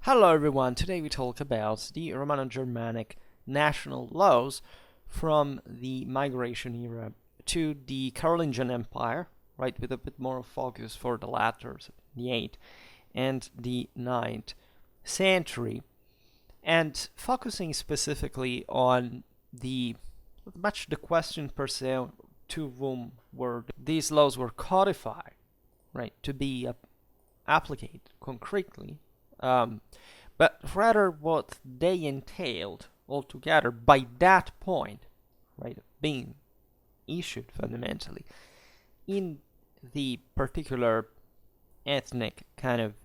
Hello everyone, today we talk about the Romano-Germanic national laws from the migration era to the Carolingian Empire, right, with a bit more focus for the latter, so the 8th and the 9th century, and focusing specifically on the question per se to whom were these laws were codified, right, to be applied concretely, but rather what they entailed altogether by that point, right, being issued fundamentally in the particular ethnic kind of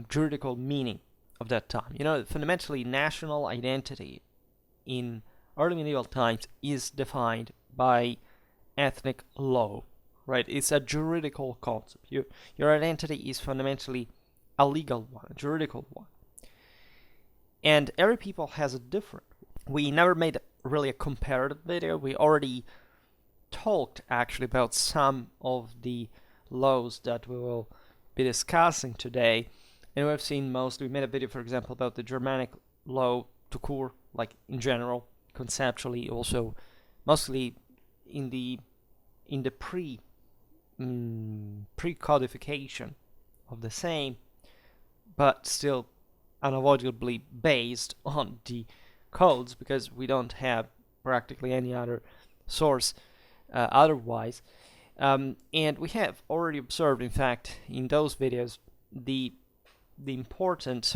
juridical meaning of that time. Fundamentally, national identity in early medieval times is defined by ethnic law, right? It's a juridical concept. Your identity is fundamentally a legal one, a juridical one. And every people has a different. We never made really a comparative video. We already talked actually about some of the laws that we will be discussing today. And we've seen we made a video, for example, about the Germanic law to court, like in general, conceptually, also mostly in the pre-codification of the same, but still unavoidably based on the codes, because we don't have practically any other source otherwise. And we have already observed, in fact, in those videos, the important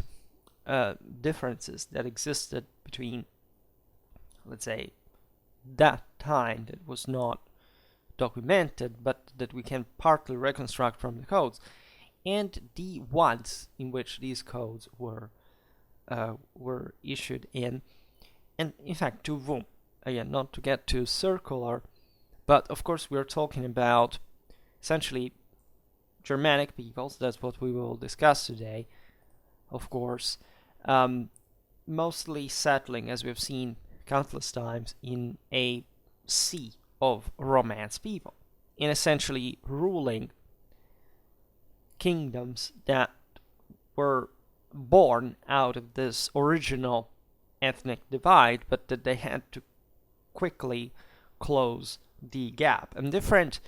differences that existed between, let's say, that time that was not documented, but that we can partly reconstruct from the codes, and the ones in which these codes were issued in, and in fact to whom. Again, not to get too circular, but of course we're talking about essentially Germanic peoples. That's what we will discuss today, of course, mostly settling, as we've seen countless times, in a sea of Romance people, and essentially ruling kingdoms that were born out of this original ethnic divide, but that they had to quickly close the gap. And different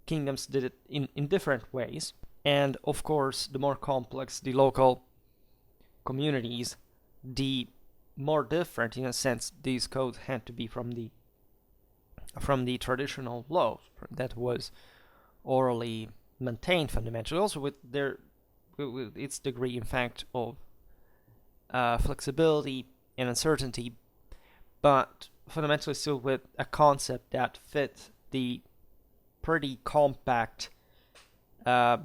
kingdoms did it in different ways. And of course, the more complex the local communities, the more different, in a sense, these codes had to be from the traditional law that was orally maintained fundamentally, also with its degree, in fact, of flexibility and uncertainty, but fundamentally still with a concept that fit the pretty compact, kind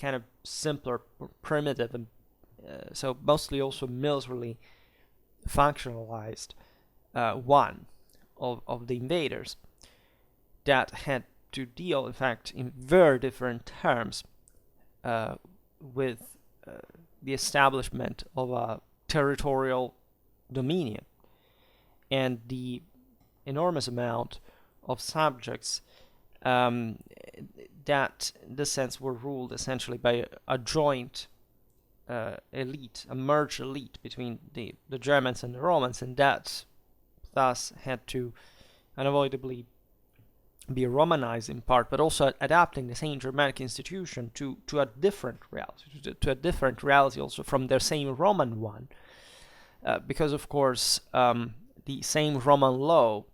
of simpler, primitive, and so mostly also militarily functionalized one of the invaders that had to deal, in fact, in very different terms with the establishment of a territorial dominion and the enormous amount of subjects that, in this sense, were ruled essentially by a joint elite, a merged elite between the Germans and the Romans, and that thus had to unavoidably be Romanized in part, but also adapting the same Germanic institution to a different reality, to a different reality also from their same Roman one, because of course the same Roman law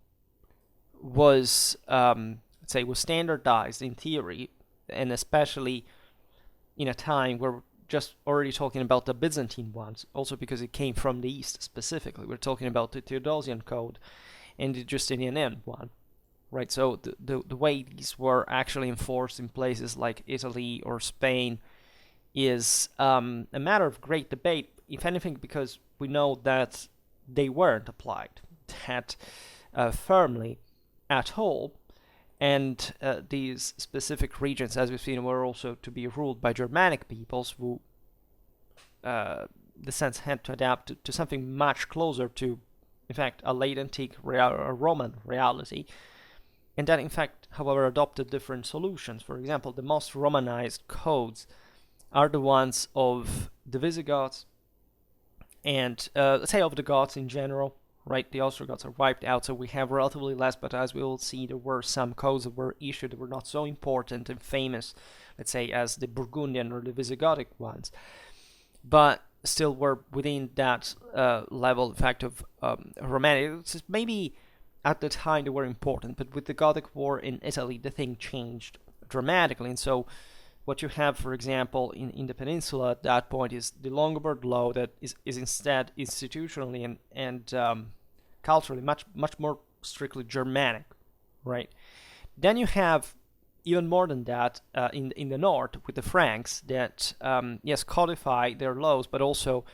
was, let's say, was standardized in theory, and especially in a time where we're just already talking about the Byzantine ones, also because it came from the East specifically. We're talking about the Theodosian Code and the Justinian one. Right, so the way these were actually enforced in places like Italy or Spain is a matter of great debate, if anything, because we know that they weren't applied that firmly at all, and these specific regions, as we've seen, were also to be ruled by Germanic peoples who, the sense, had to adapt to something much closer to, in fact, a late antique Roman reality. And that, in fact, however, adopted different solutions. For example, the most Romanized codes are the ones of the Visigoths and let's say of the Goths in general, right? The Ostrogoths are wiped out, so we have relatively less, but as we will see, there were some codes that were issued that were not so important and famous, let's say, as the Burgundian or the Visigothic ones, but still were within that level, in fact, of Romanic. Maybe at the time they were important, but with the Gothic War in Italy, the thing changed dramatically, and so what you have, for example, in the peninsula at that point is the Longobard law that is instead institutionally and culturally much more strictly Germanic, right? Then you have even more than that in the north with the Franks that, yes, codify their laws, but also,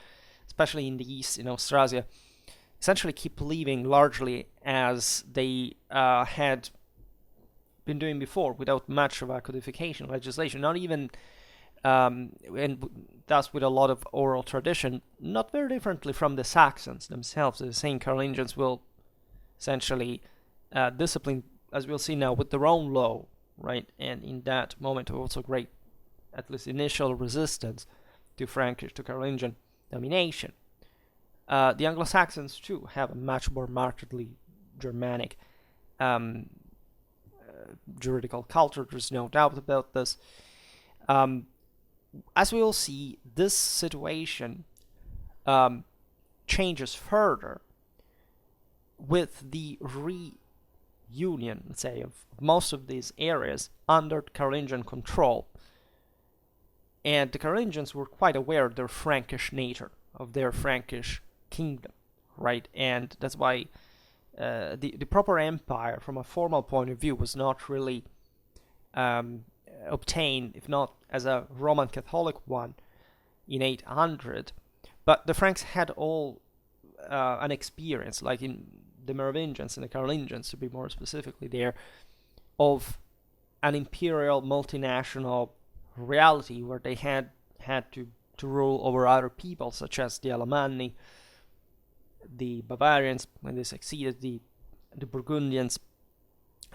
especially in the east, in Austrasia, essentially keep living largely as they had been doing before, without much of a codification legislation, not even and thus with a lot of oral tradition, not very differently from the Saxons themselves. The same Carolingians will essentially discipline, as we'll see now, with their own law, right? And in that moment also great, at least initial resistance to Frankish, to Carolingian domination. The Anglo-Saxons too have a much more markedly Germanic juridical culture. There's no doubt about this. As we will see, this situation changes further with the reunion, let's say, of most of these areas under Carolingian control. And the Carolingians were quite aware of their Frankish nature, of their Frankish kingdom, right? And that's why the proper empire, from a formal point of view, was not really obtained, if not as a Roman Catholic one, in 800. But the Franks had all an experience, like in the Merovingians and the Carolingians, to be more specifically there, of an imperial multinational reality where they had to rule over other people, such as the Alemanni, the Bavarians, when they succeeded, the Burgundians,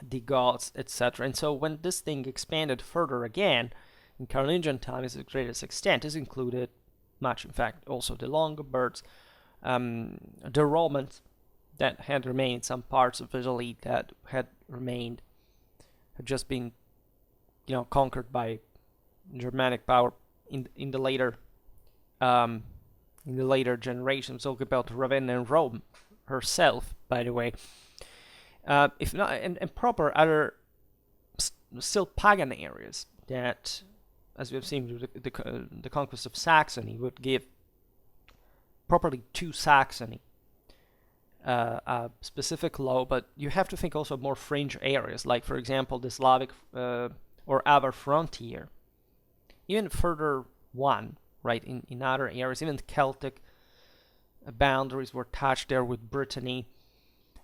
the Goths, etc. And so when this thing expanded further again, in Carolingian times to the greatest extent, this included much, in fact, also the Longobards, the Romans that had remained, some parts of Italy that had just been, conquered by Germanic power in the later generations. Talk about Ravenna and Rome herself, by the way. If not, and proper other still pagan areas that, as we have seen with the conquest of Saxony, would give properly to Saxony a specific law, but you have to think also of more fringe areas, like, for example, the Slavic or Avar frontier. Even further one, right, in other areas, even Celtic boundaries were touched there with Brittany,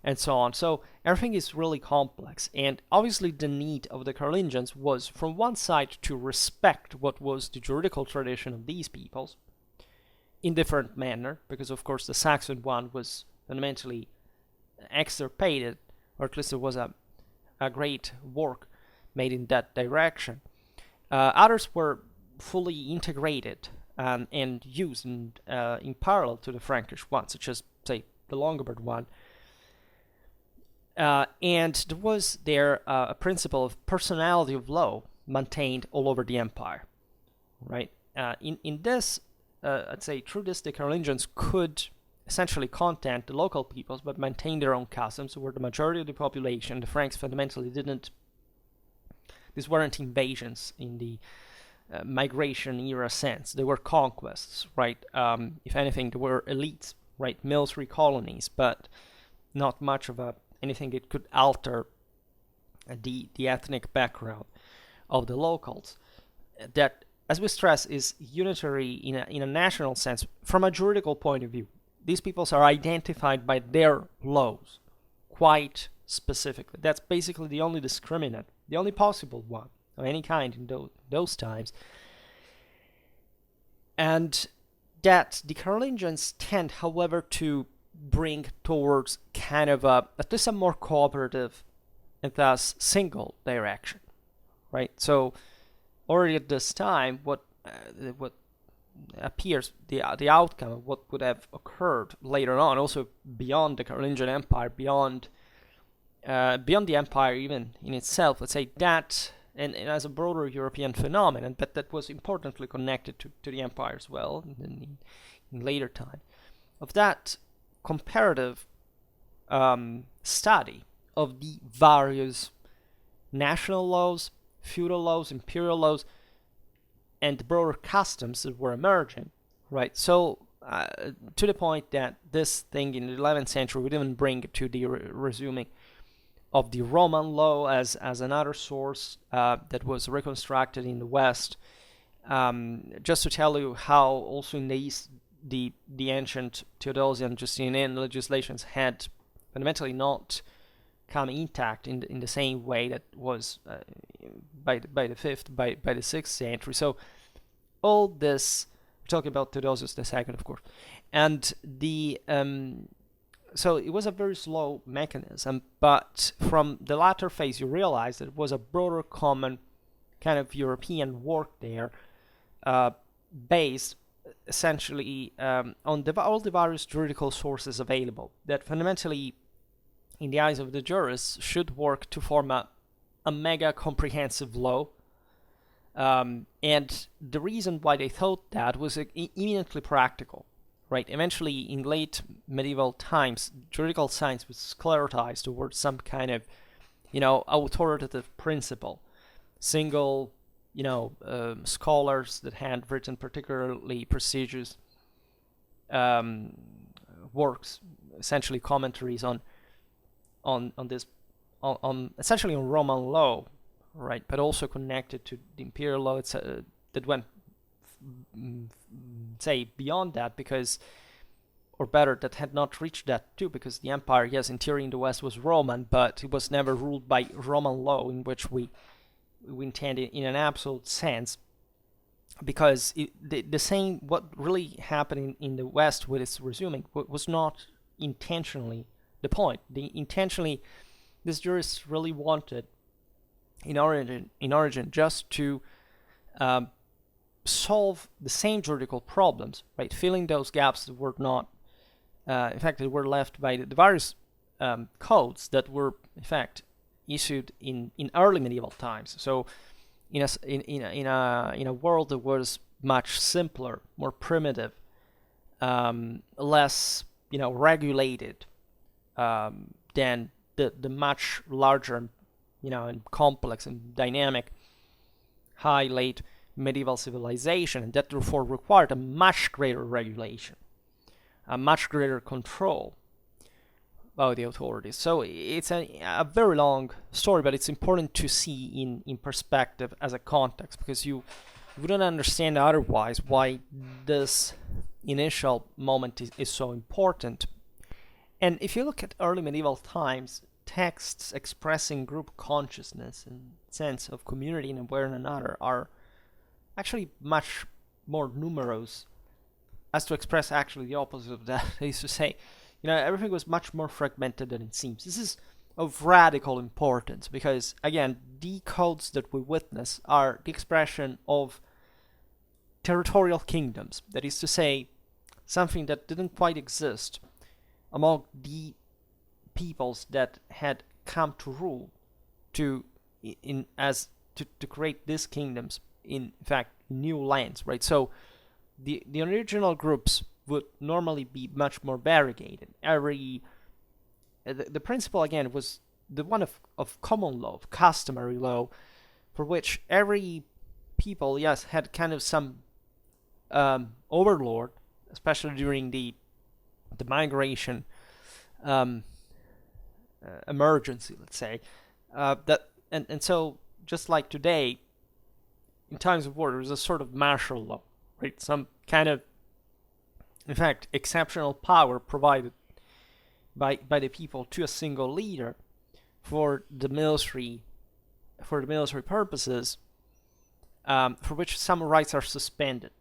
and so on. So everything is really complex, and obviously the need of the Carolingians was, from one side, to respect what was the juridical tradition of these peoples in different manner, because of course the Saxon one was fundamentally extirpated, or at least there was a great work made in that direction. Others were fully integrated and used in parallel to the Frankish one, such as, say, the Longobard one. And there was a principle of personality of law maintained all over the empire, right? In this, I'd say, through this, the Carolingians could essentially content the local peoples, but maintain their own customs, where the majority of the population, the Franks fundamentally didn't. These weren't invasions in the migration era sense. They were conquests, right? If anything, they were elites, right? Military colonies, but not much of anything that could alter the ethnic background of the locals. That, as we stress, is unitary in a national sense. From a juridical point of view, these peoples are identified by their laws quite specifically. That's basically the only discriminant, the only possible one of any kind in those times. And that the Carolingians tend, however, to bring towards kind of at least a more cooperative and thus single direction, right? So already at this time, what what appears the outcome of what would have occurred later on, also beyond the Carolingian Empire, beyond the empire even in itself. Let's say that, and as a broader European phenomenon, but that was importantly connected to the empire as well in later time, of that comparative study of the various national laws, feudal laws, imperial laws, and the broader customs that were emerging, right? So to the point that this thing in the 11th century would even bring to the resuming of the Roman law as another source that was reconstructed in the West. Just to tell you how also in the East the ancient Theodosian Justinian legislations had fundamentally not come intact in the same way that was by the 6th century. So all this, we're talking about Theodosius II, of course, and the so it was a very slow mechanism, but from the latter phase you realize that it was a broader common kind of European work there, based essentially on all the various juridical sources available, that fundamentally in the eyes of the jurists should work to form a mega comprehensive law. And the reason why they thought that was eminently practical, right? Eventually, in late medieval times, juridical science was sclerotized towards some kind of, authoritative principle. Single, scholars that had written particularly prestigious works, essentially commentaries on essentially on Roman law, right? But also connected to the imperial law that went, say, beyond that, because, or better, that had not reached that too, because the empire, yes, in theory in the West was Roman, but it was never ruled by Roman law, in which we intend it in an absolute sense, because the same, what really happened in the West with its resuming was not intentionally the point. Intentionally, these jurists really wanted, in origin, just to solve the same juridical problems, right? Filling those gaps that were not, in fact, that were left by the various codes that were, in fact, issued in early medieval times. So, in a world that was much simpler, more primitive, less, regulated than the much larger, and complex and dynamic high late medieval civilization, and that therefore required a much greater regulation, a much greater control by the authorities. So it's a very long story, but it's important to see in perspective as a context, because you wouldn't understand otherwise why this initial moment is so important. And if you look at early medieval times, texts expressing group consciousness and sense of community in one another are actually much more numerous as to express actually the opposite of that. That is to say, everything was much more fragmented than it seems. This is of radical importance because, again, the codes that we witness are the expression of territorial kingdoms. That is to say, something that didn't quite exist among the peoples that had come to rule to create these kingdoms in fact new lands, right? So the original groups would normally be much more variegated. The principle again was the one of common law, of customary law, for which every people, yes, had kind of some overlord, especially during the migration emergency, let's say, and so just like today, in times of war, there's a sort of martial law, right? Some kind of, in fact, exceptional power provided by the people to a single leader for the military purposes, for which some rights are suspended,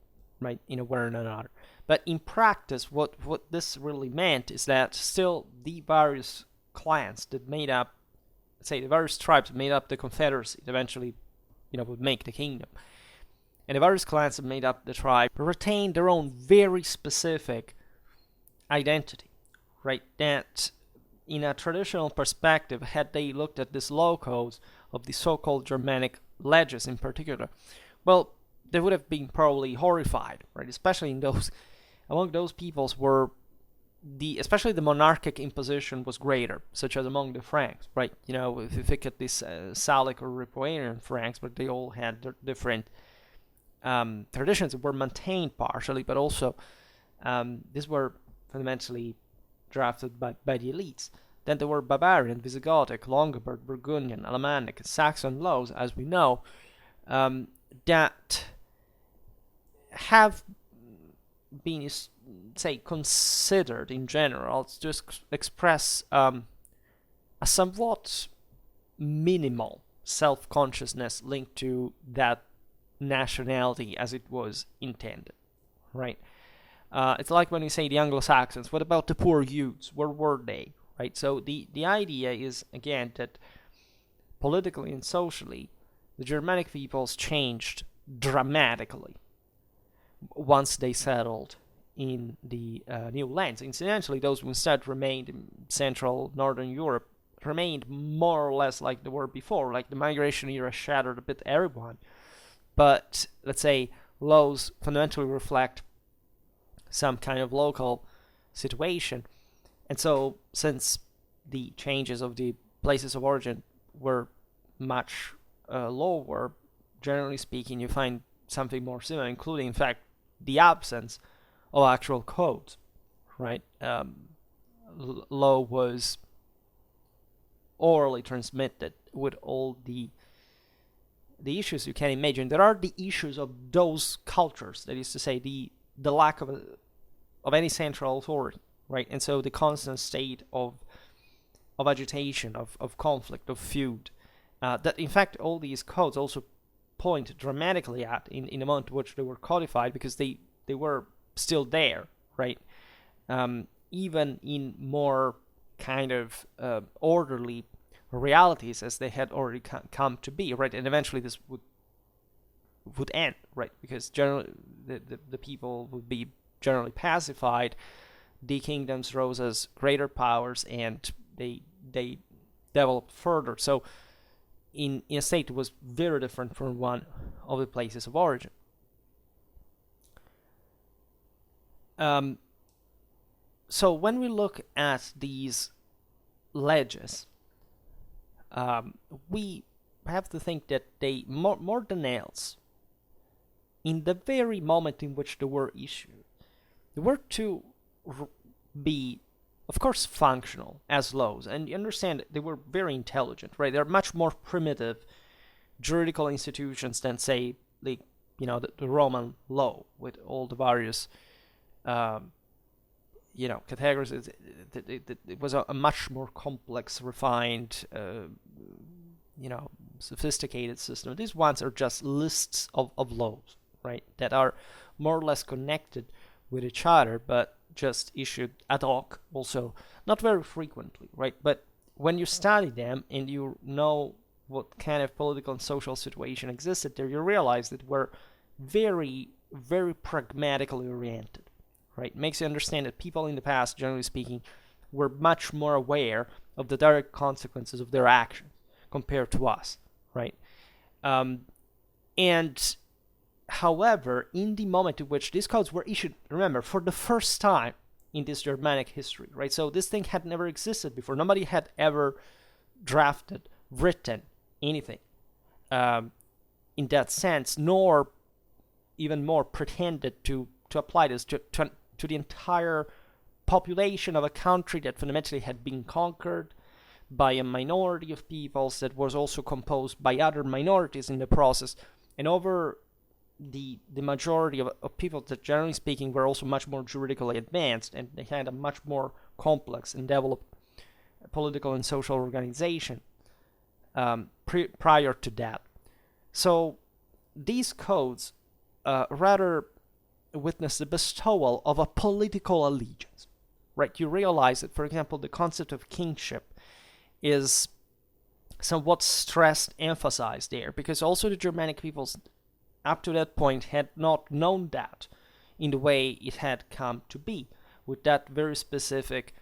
right, in a way or another. But in practice, what this really meant is that still the various clans that made up, say, the various tribes that made up the confederacy that eventually, would make the kingdom, and the various clans that made up the tribe retained their own very specific identity, right? That in a traditional perspective, had they looked at these law codes of the so-called Germanic leges in particular, well, they would have been probably horrified, right? Especially in those, among those peoples where especially the monarchic imposition was greater, such as among the Franks, right? You know, if you think at these Salic or Ripuarian Franks, but they all had different traditions that were maintained partially, but also these were fundamentally drafted by the elites. Then there were Bavarian, Visigothic, Longobarд, Burgundian, Alemannic, Saxon laws, as we know, that have been, say, considered in general to express a somewhat minimal self-consciousness linked to that nationality as it was intended, right? It's like when you say the Anglo-Saxons, what about the poor youths? Where were they, right? So the idea is, again, that politically and socially, the Germanic peoples changed dramatically once they settled in the new lands. Incidentally, those who instead remained in Central Northern Europe remained more or less like they were before. Like the migration era shattered a bit everyone, but let's say laws fundamentally reflect some kind of local situation. And so, since the changes of the places of origin were much lower, generally speaking, you find something more similar, including, in fact, the absence of actual codes, right? Law was orally transmitted with all the issues you can imagine. There are the issues of those cultures, that is to say, the lack of any central authority, right? And so the constant state of agitation, of conflict, of feud, that in fact all these codes also point dramatically at in the moment in which they were codified, because they were still there, right? Even in more kind of orderly realities as they had already come to be, right? And eventually this would end, right? Because generally the people would be generally pacified, the kingdoms rose as greater powers, and they developed further. So in a state that was very different from one of the places of origin. So when we look at these leges, we have to think that they, more than else, in the very moment in which they were issued, they were to be, of course, functional as laws. And you understand they were very intelligent, right? They're much more primitive juridical institutions than, say, the Roman law with all the various categories. It was a much more complex, refined, sophisticated system. These ones are just lists of laws, right, that are more or less connected with each other, but just issued ad hoc, also not very frequently, right? But when you study them and you know what kind of political and social situation existed there, you realize that we're very, very pragmatically oriented, right? It makes you understand that people in the past, generally speaking, were much more aware of the direct consequences of their actions compared to us, right? And however, in the moment in which these codes were issued, remember, for the first time in this Germanic history, right? So this thing had never existed before. Nobody had ever drafted, written anything in that sense, nor even more pretended to apply this to the entire population of a country that fundamentally had been conquered by a minority of peoples that was also composed by other minorities in the process, and over the majority of people that, generally speaking, were also much more juridically advanced, and they had a much more complex and developed political and social organization prior to that. So these codes rather witness the bestowal of a political allegiance, right? You realize that, for example, the concept of kingship is somewhat stressed, emphasized there, because also the Germanic peoples up to that point had not known that in the way it had come to be, with that very specific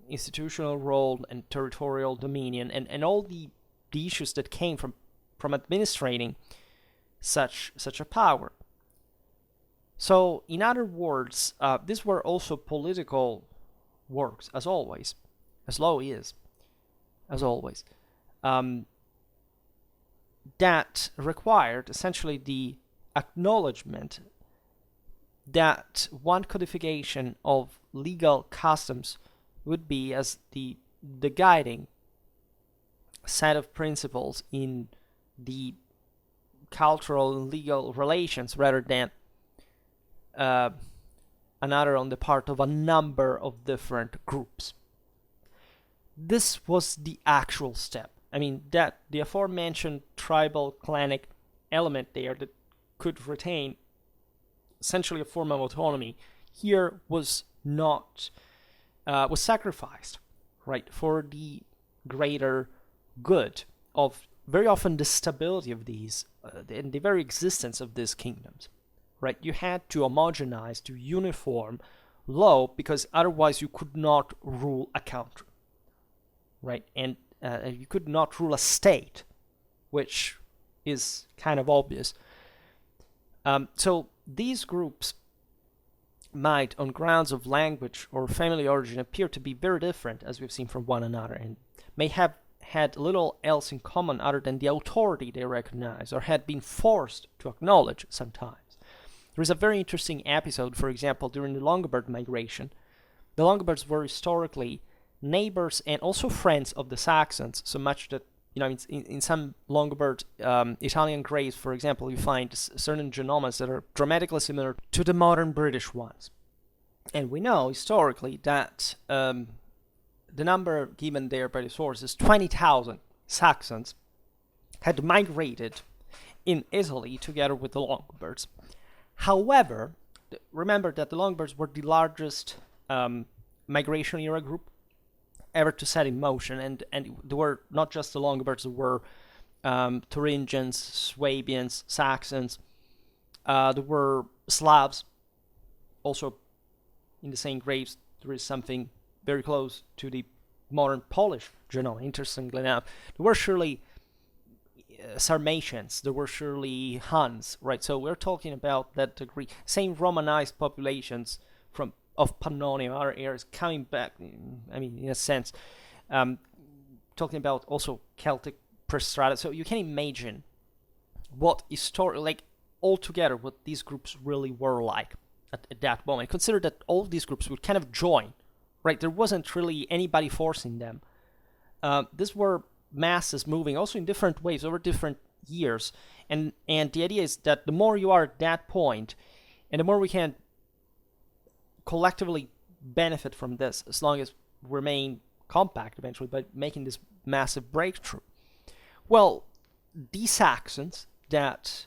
institutional role and territorial dominion, and all the issues that came from administrating such a power. So, in other words, these were also political works, as always, as law is, as always, that required essentially the acknowledgement that one codification of legal customs would be as the guiding set of principles in the cultural and legal relations, rather than another on the part of a number of different groups. This was the actual step. I mean, that the aforementioned tribal clanic element there that could retain essentially a form of autonomy here was not was sacrificed, right, for the greater good of very often the stability of these and the very existence of these kingdoms, right? You had to homogenize, to uniform law, because otherwise you could not rule a country, right? And you could not rule a state, which is kind of obvious. So these groups might, on grounds of language or family origin, appear to be very different, as we've seen, from one another, and may have had little else in common other than the authority they recognize or had been forced to acknowledge sometimes. There is a very interesting episode, for example, during the Longobard migration. The Longobards were historically neighbors and also friends of the Saxons, so much that, you know, in some Longobard Italian graves, for example, you find certain genomas that are dramatically similar to the modern British ones. And we know historically that the number given there by the sources, 20,000 Saxons, had migrated in Italy together with the Longobards. However, remember that the Longobards were the largest migration era group ever to set in motion, and there were not just the Longobards, there were Thuringians, Swabians, Saxons, there were Slavs. Also, in the same graves, there is something very close to the modern Polish genome, interestingly enough. There were surely Sarmatians, there were surely Huns, right? So we're talking about that degree. Same Romanized populations of Pannonia, other areas coming back, I mean, in a sense, talking about also Celtic Prestrata. So you can imagine what altogether what these groups really were like at that moment. Consider that all these groups would kind of join, right? There wasn't really anybody forcing them. These were masses moving also in different waves over different years. And the idea is that the more you are at that point, and the more we can collectively benefit from this, as long as we remain compact eventually by making this massive breakthrough. Well, the Saxons that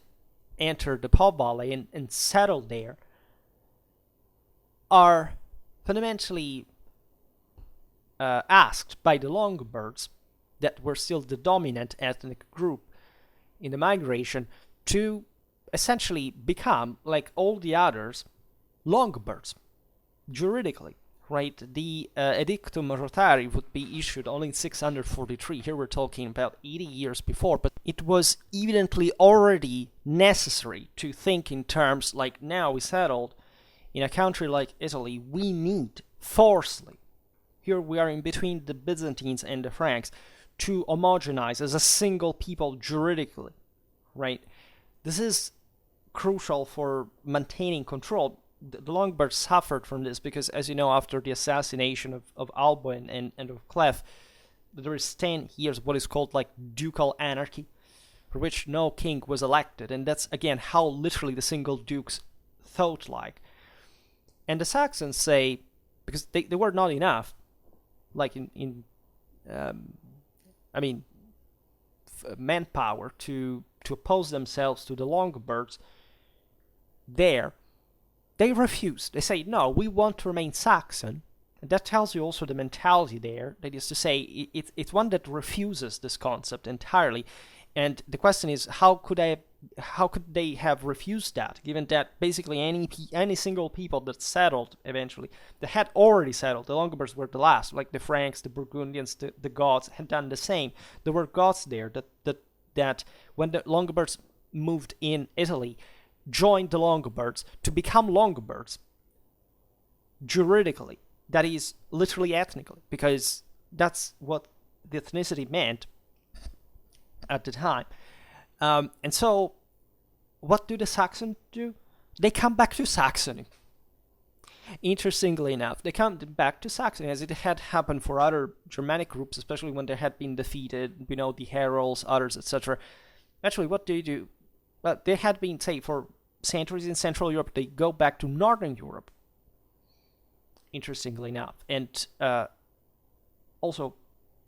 entered the Po Valley and settled there are fundamentally asked by the Longobards, that were still the dominant ethnic group in the migration, to essentially become, like all the others, Longobards, juridically, right? The Edictum Rotari would be issued only in 643. Here we're talking about 80 years before, but it was evidently already necessary to think in terms like, now we settled in a country like Italy, we need forcefully, here we are in between the Byzantines and the Franks, to homogenize as a single people juridically, right? This is crucial for maintaining control. The Longobards suffered from this because, as you know, after the assassination of Albo and of Clef, there is 10 years of what is called like ducal anarchy, for which no king was elected, and that's again how literally the single dukes thought like. And the Saxons say, because they were not enough, like manpower to oppose themselves to the Longobards there, they refuse. They say, no, we want to remain Saxon. And that tells you also the mentality there. That is to say, it's one that refuses this concept entirely And the question is, how could they have refused that, given that basically any single people that settled eventually, that had already settled, the Longobards were the last, like the Franks, the Burgundians, the Goths had done the same. There were Goths there that when the Longobards moved in Italy, joined the Longobards to become Longobards juridically. That is literally ethnically, because that's what the ethnicity meant at the time. And so, what do the Saxons do? They come back to Saxony. Interestingly enough, they come back to Saxony, as it had happened for other Germanic groups, especially when they had been defeated, the Heralds, others, etc. Actually, what they do? Well, they had been, say, for centuries in Central Europe. They go back to Northern Europe, interestingly enough. And also,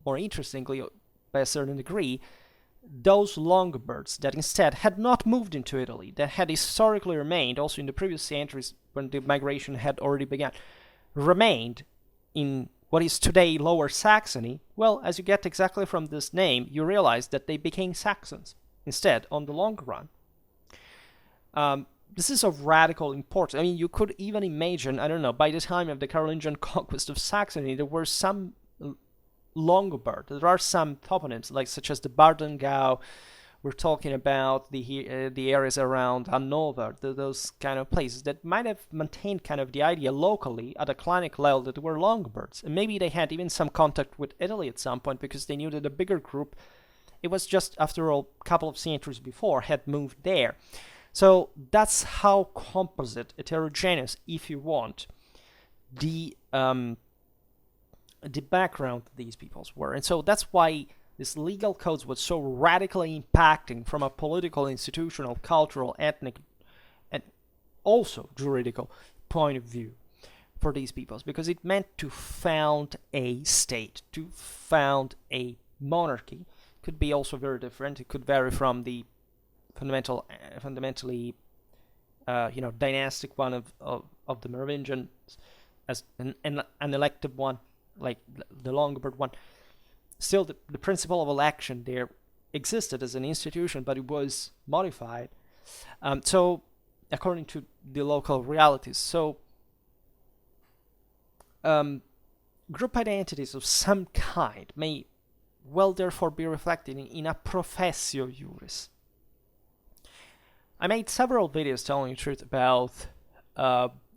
more interestingly, by a certain degree, those Longobards that instead had not moved into Italy, that had historically remained, also in the previous centuries when the migration had already begun, remained in what is today Lower Saxony. Well, as you get exactly from this name, you realize that they became Saxons instead on the long run. This is of radical importance. I mean, you could even imagine, I don't know, by the time of the Carolingian conquest of Saxony, there were some Longobard. There are some toponyms, like such as the Bardengau. We're talking about the areas around Hanover, those kind of places that might have maintained kind of the idea locally at a clinic level that were Longobards. And maybe they had even some contact with Italy at some point, because they knew that a bigger group, it was just, after all, a couple of centuries before, had moved there. So that's how composite, heterogeneous, if you want, the background of these peoples were. And so that's why this legal codes was so radically impacting from a political, institutional, cultural, ethnic, and also juridical point of view for these peoples, because it meant to found a state, to found a monarchy. It could be also very different. It could vary from the fundamentally dynastic one of the Merovingians as an elective one, like the Longobard one. Still, the principle of election there existed as an institution, but it was modified. So, according to the local realities. So, group identities of some kind may well therefore be reflected in a professio juris. I made several videos telling the truth about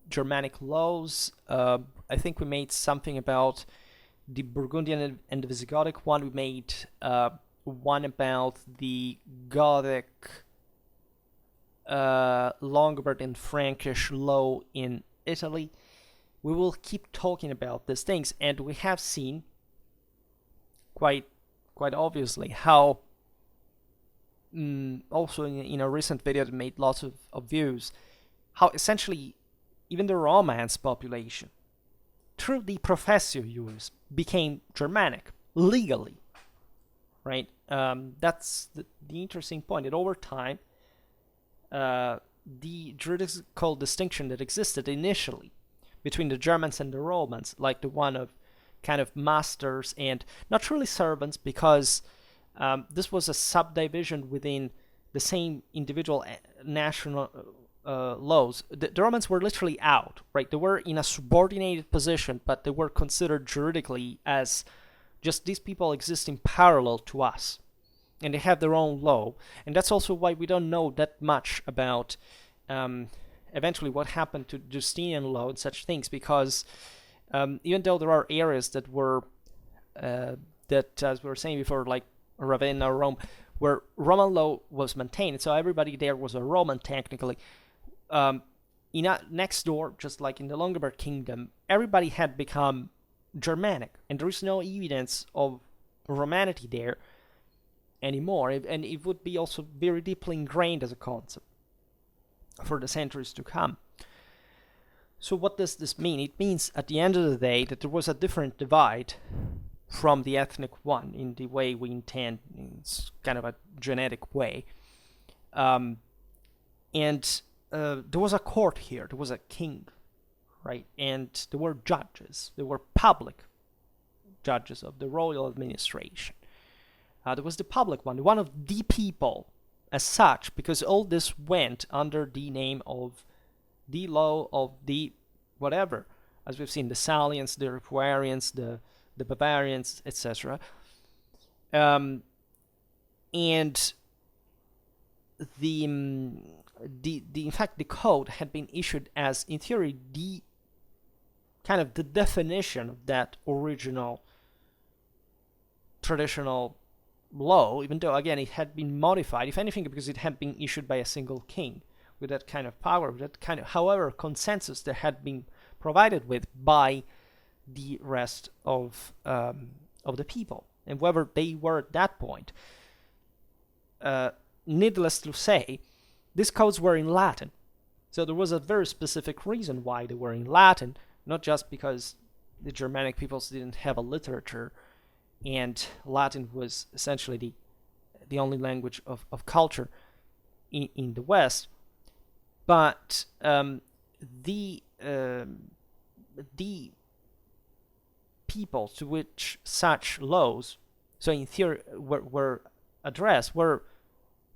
Germanic laws. I think we made something about the Burgundian and the Visigothic one. We made one about the Gothic, Longobard and Frankish law in Italy. We will keep talking about these things, and we have seen quite obviously how also in a recent video that made lots of views, how essentially even the Romance population, through the professio juris, became Germanic legally, right? That's the interesting point, that over time the juridical distinction that existed initially between the Germans and the Romans, like the one of kind of masters and not really servants, because this was a subdivision within the same individual national laws. The Romans were literally out, right? They were in a subordinated position, but they were considered juridically as just these people existing parallel to us, and they have their own law. And that's also why we don't know that much about eventually what happened to Justinian law and such things, because even though there are areas that were that, as we were saying before, like Ravenna, Rome, where Roman law was maintained, so everybody there was a Roman technically. Next door, just like in the Longobard kingdom, everybody had become Germanic, and there is no evidence of Romanity there anymore, and it would be also very deeply ingrained as a concept for the centuries to come. So what does this mean? It means at the end of the day that there was a different divide from the ethnic one in the way we intend. It's kind of a genetic way. And there was a court here. There was a king, right? And there were judges. There were public judges of the royal administration. There was the public one of the people as such, because all this went under the name of the law of the whatever, as we've seen, the Salians, the Ripuarians, the Bavarians, etc. And the in fact the code had been issued as, in theory, the kind of the definition of that original traditional law, even though again it had been modified, if anything, because it had been issued by a single king with that kind of power, with that kind of, however, consensus that had been provided with by the rest of the people, and whoever they were at that point. Needless to say, these codes were in Latin, so there was a very specific reason why they were in Latin, not just because the Germanic peoples didn't have a literature and Latin was essentially the only language of culture in the West, but the people to which such laws, so in theory, were addressed were,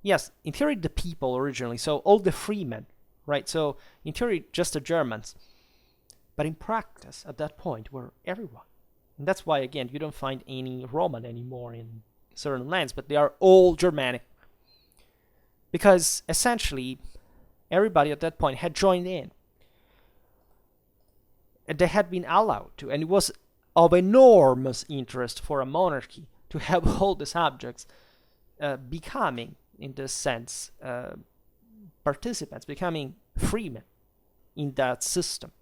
yes, in theory the people originally, so all the freemen, right? So in theory just the Germans, but in practice at that point were everyone. And that's why, again, you don't find any Roman anymore in certain lands, but they are all Germanic. Because essentially, everybody at that point had joined in. And they had been allowed to. And it was of enormous interest for a monarchy to have all the subjects becoming, in this sense, participants, becoming freemen in that system.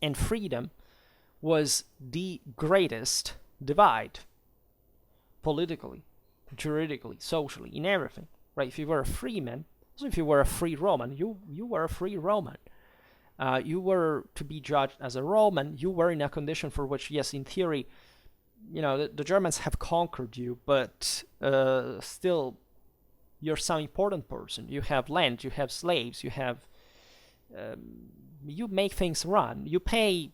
And freedom was the greatest divide, politically, juridically, socially, in everything, right? If you were a freeman, so if you were a free Roman, you were a free Roman. You were to be judged as a Roman. You were in a condition for which, yes, in theory, the Germans have conquered you, but still, you're some important person. You have land, you have slaves, you have, you make things run. You pay,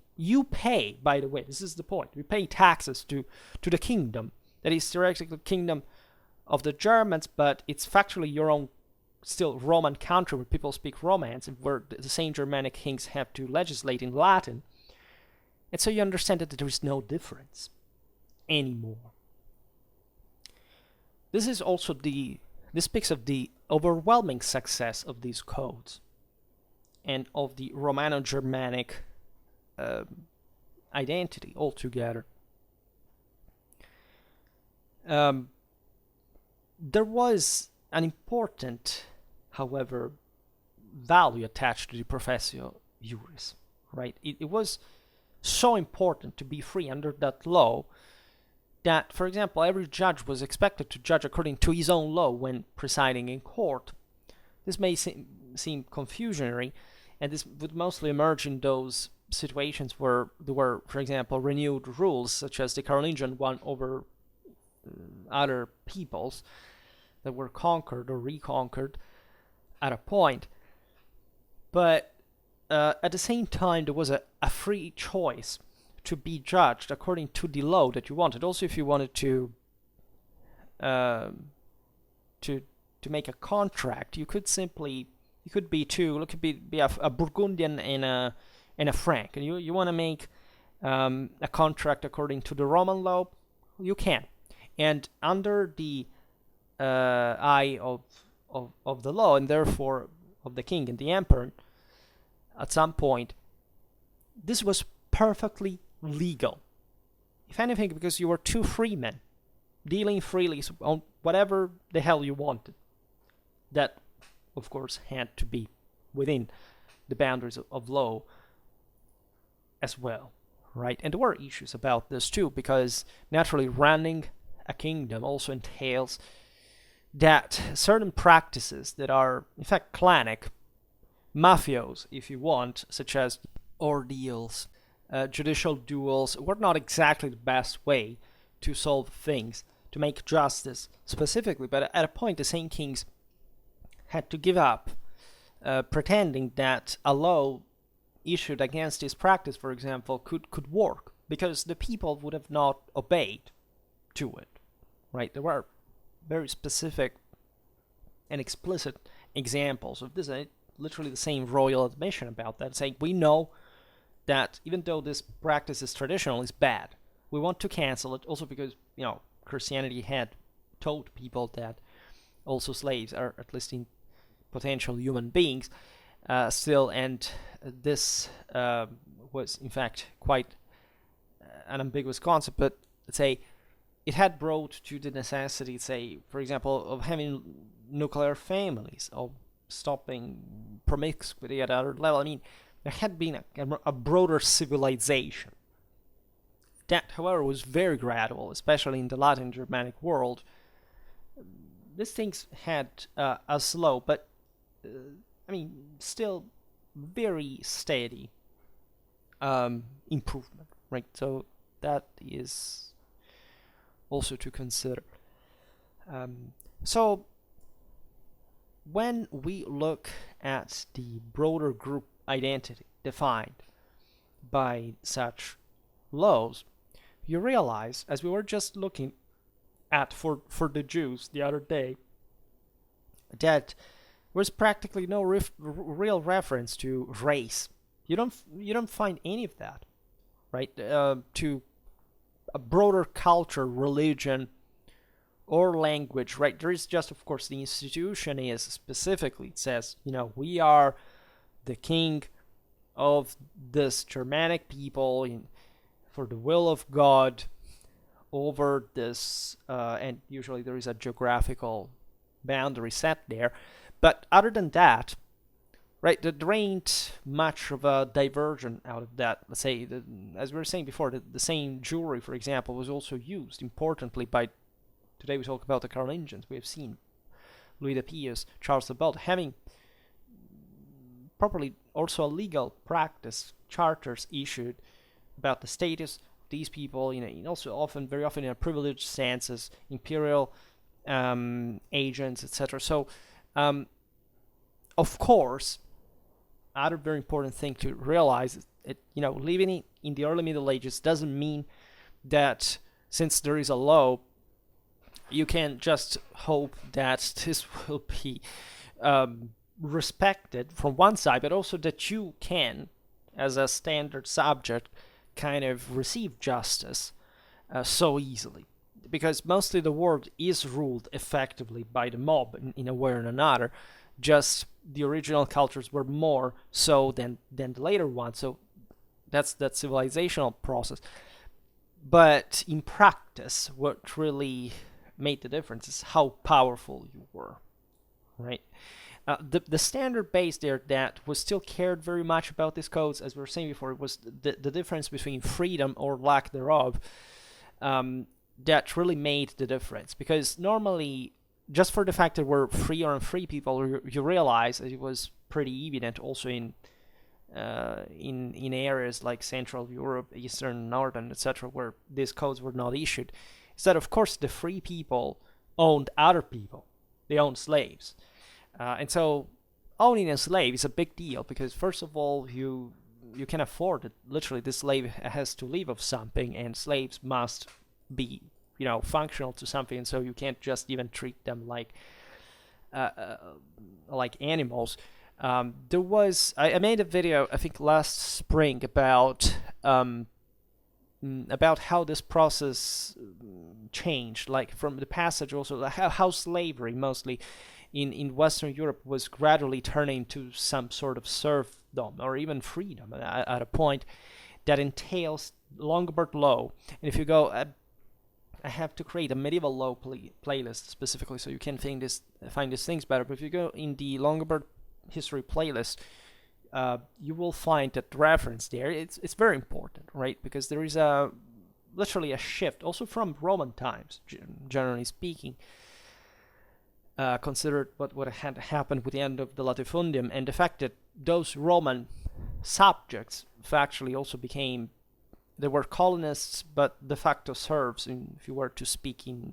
by the way, this is the point. You pay taxes to the kingdom. That is theoretically the kingdom of the Germans, but it's factually your own still Roman country where people speak Romance, and where the same Germanic kings have to legislate in Latin. And so you understand that there is no difference anymore. This is also this speaks of the overwhelming success of these codes and of the Romano-Germanic identity altogether. There was an important, however, value attached to the professio juris, right? It was so important to be free under that law that, for example, every judge was expected to judge according to his own law when presiding in court. This may seem confusionary, and this would mostly emerge in those situations where there were, for example, renewed rules, such as the Carolingian one over other peoples that were conquered or reconquered at a point. But at the same time, there was a free choice to be judged according to the law that you wanted. Also, if you wanted to make a contract, you could be a Burgundian and a Frank, and you want to make a contract according to the Roman law, you can. And under the eye of the law, and therefore of the king and the emperor, at some point, this was perfectly legal. If anything, because you were two free men dealing freely on whatever the hell you wanted. That, of course, had to be within the boundaries of law as well, right? And there were issues about this too, because naturally running a kingdom also entails that certain practices that are, in fact, clanic, mafios, if you want, such as ordeals, judicial duels, were not exactly the best way to solve things, to make justice specifically. But at a point, the same kings had to give up pretending that a law issued against this practice, for example, could work, because the people would have not obeyed to it. right? There were very specific and explicit examples of this. And literally the same royal admission about that, saying we know that even though this practice is traditional, it's bad. We want to cancel it, also because, Christianity had told people that also slaves are at least in potential human beings still, and this was in fact quite an ambiguous concept, but let's say it had brought to the necessity, say, for example, of having nuclear families, of stopping promiscuity at other level. I mean, there had been a broader civilization. That, however, was very gradual, especially in the Latin Germanic world. These things had a slow, but still very steady improvement, right? So that is also to consider. So when we look at the broader group identity defined by such laws, you realize, as we were just looking at for the Jews the other day, that was practically no real reference to race. You don't find any of that, right? To a broader culture, religion, or language, right? There is just, of course, the institution is specifically, it says, we are the king of this Germanic people for the will of God over this, and usually there is a geographical boundary set there. But other than that, right, there ain't much of a diversion out of that. Let's say, as we were saying before, the same jewelry, for example, was also used importantly by, today we talk about the Carolingians. We have seen Louis the Pious, Charles the Bald, having properly also a legal practice, charters issued about the status of these people, and also very often in a privileged sense as imperial agents, etc. So, of course, other very important thing to realize is living in the early Middle Ages doesn't mean that since there is a law, you can just hope that this will be respected from one side, but also that you can, as a standard subject, kind of receive justice so easily. Because mostly the world is ruled effectively by the mob in a way or another. Just the original cultures were more so than the later ones. So that's that civilizational process. But in practice, what really made the difference is how powerful you were, right? The standard base there that was still cared very much about these codes, as we were saying before, it was the difference between freedom or lack thereof that really made the difference. Because normally, just for the fact that we're free or unfree people, you realize that it was pretty evident also in areas like Central Europe, Eastern, Northern, etc., where these codes were not issued, is that of course the free people owned other people. They owned slaves. And so owning a slave is a big deal because, first of all, you can afford it. Literally, this slave has to live of something, and slaves must be, functional to something. And so you can't just even treat them like animals. I made a video, I think last spring, about how this process changed, like from the passage also, how slavery mostly in Western Europe was gradually turning to some sort of serfdom or even freedom at a point that entails Lombard law. And if you go, I have to create a medieval law playlist specifically so you can find these things better. But if you go in the Lombard history playlist, you will find that reference there. It's very important, right? Because there is literally a shift also from Roman times, generally speaking. Considered what had happened with the end of the latifundium and the fact that those Roman subjects actually also became, they were colonists but de facto serfs, if you were to speak in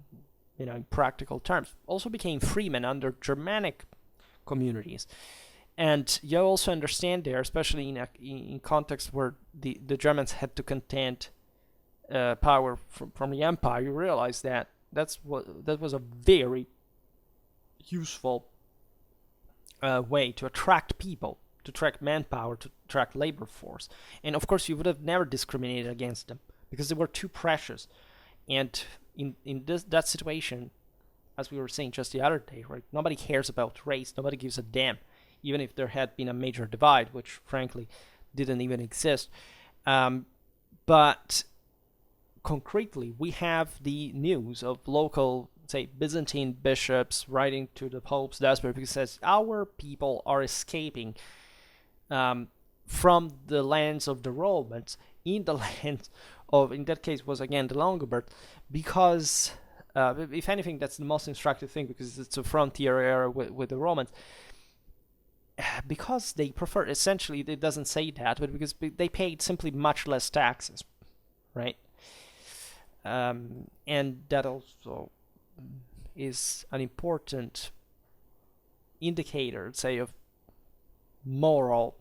practical terms, also became freemen under Germanic communities. And you also understand there, especially in context where the Germans had to contend power from the empire, you realize that that was a very useful way to attract people, to attract manpower, to attract labor force. And of course, you would have never discriminated against them because they were too precious. And in that situation, as we were saying just the other day, right? Nobody cares about race. Nobody gives a damn, even if there had been a major divide, which frankly didn't even exist. But concretely, we have the news of local, say, Byzantine bishops writing to the popes desperate because it says our people are escaping from the lands of the Romans in the lands of, in that case, was again the Longobards, because if anything, that's the most instructive thing because it's a frontier area with the Romans. Because they prefer, essentially, it doesn't say that, but because they paid simply much less taxes, right? And that also is an important indicator, say, of moral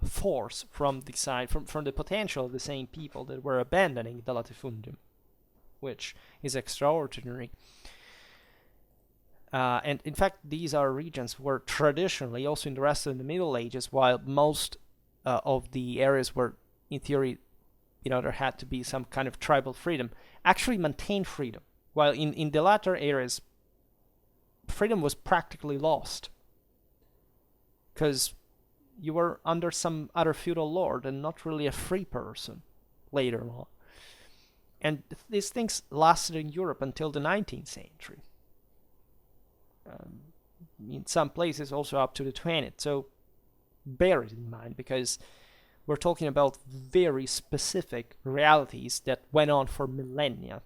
force from the side, from the potential of the same people that were abandoning the latifundum, which is extraordinary. And in fact, these are regions where traditionally, also in the rest of the Middle Ages, while most of the areas where, in theory, there had to be some kind of tribal freedom, actually maintained freedom. While in the latter areas, freedom was practically lost. Because you were under some other feudal lord and not really a free person later on. And these things lasted in Europe until the 19th century. In some places also up to the 20th. So bear it in mind, because we're talking about very specific realities that went on for millennia.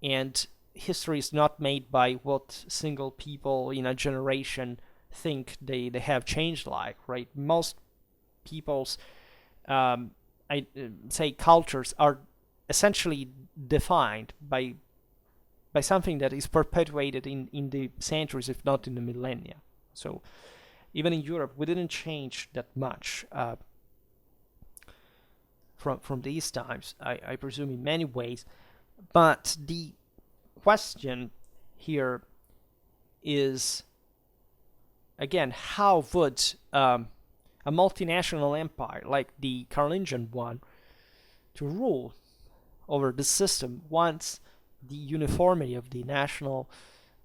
And history is not made by what single people in a generation think they have changed like, right? Most people's, I say, cultures are essentially defined by something that is perpetuated in the centuries, if not in the millennia. So even in Europe, we didn't change that much from these times, I presume, in many ways. But the question here is, again, how would a multinational empire like the Carolingian one to rule over the system once the uniformity of the national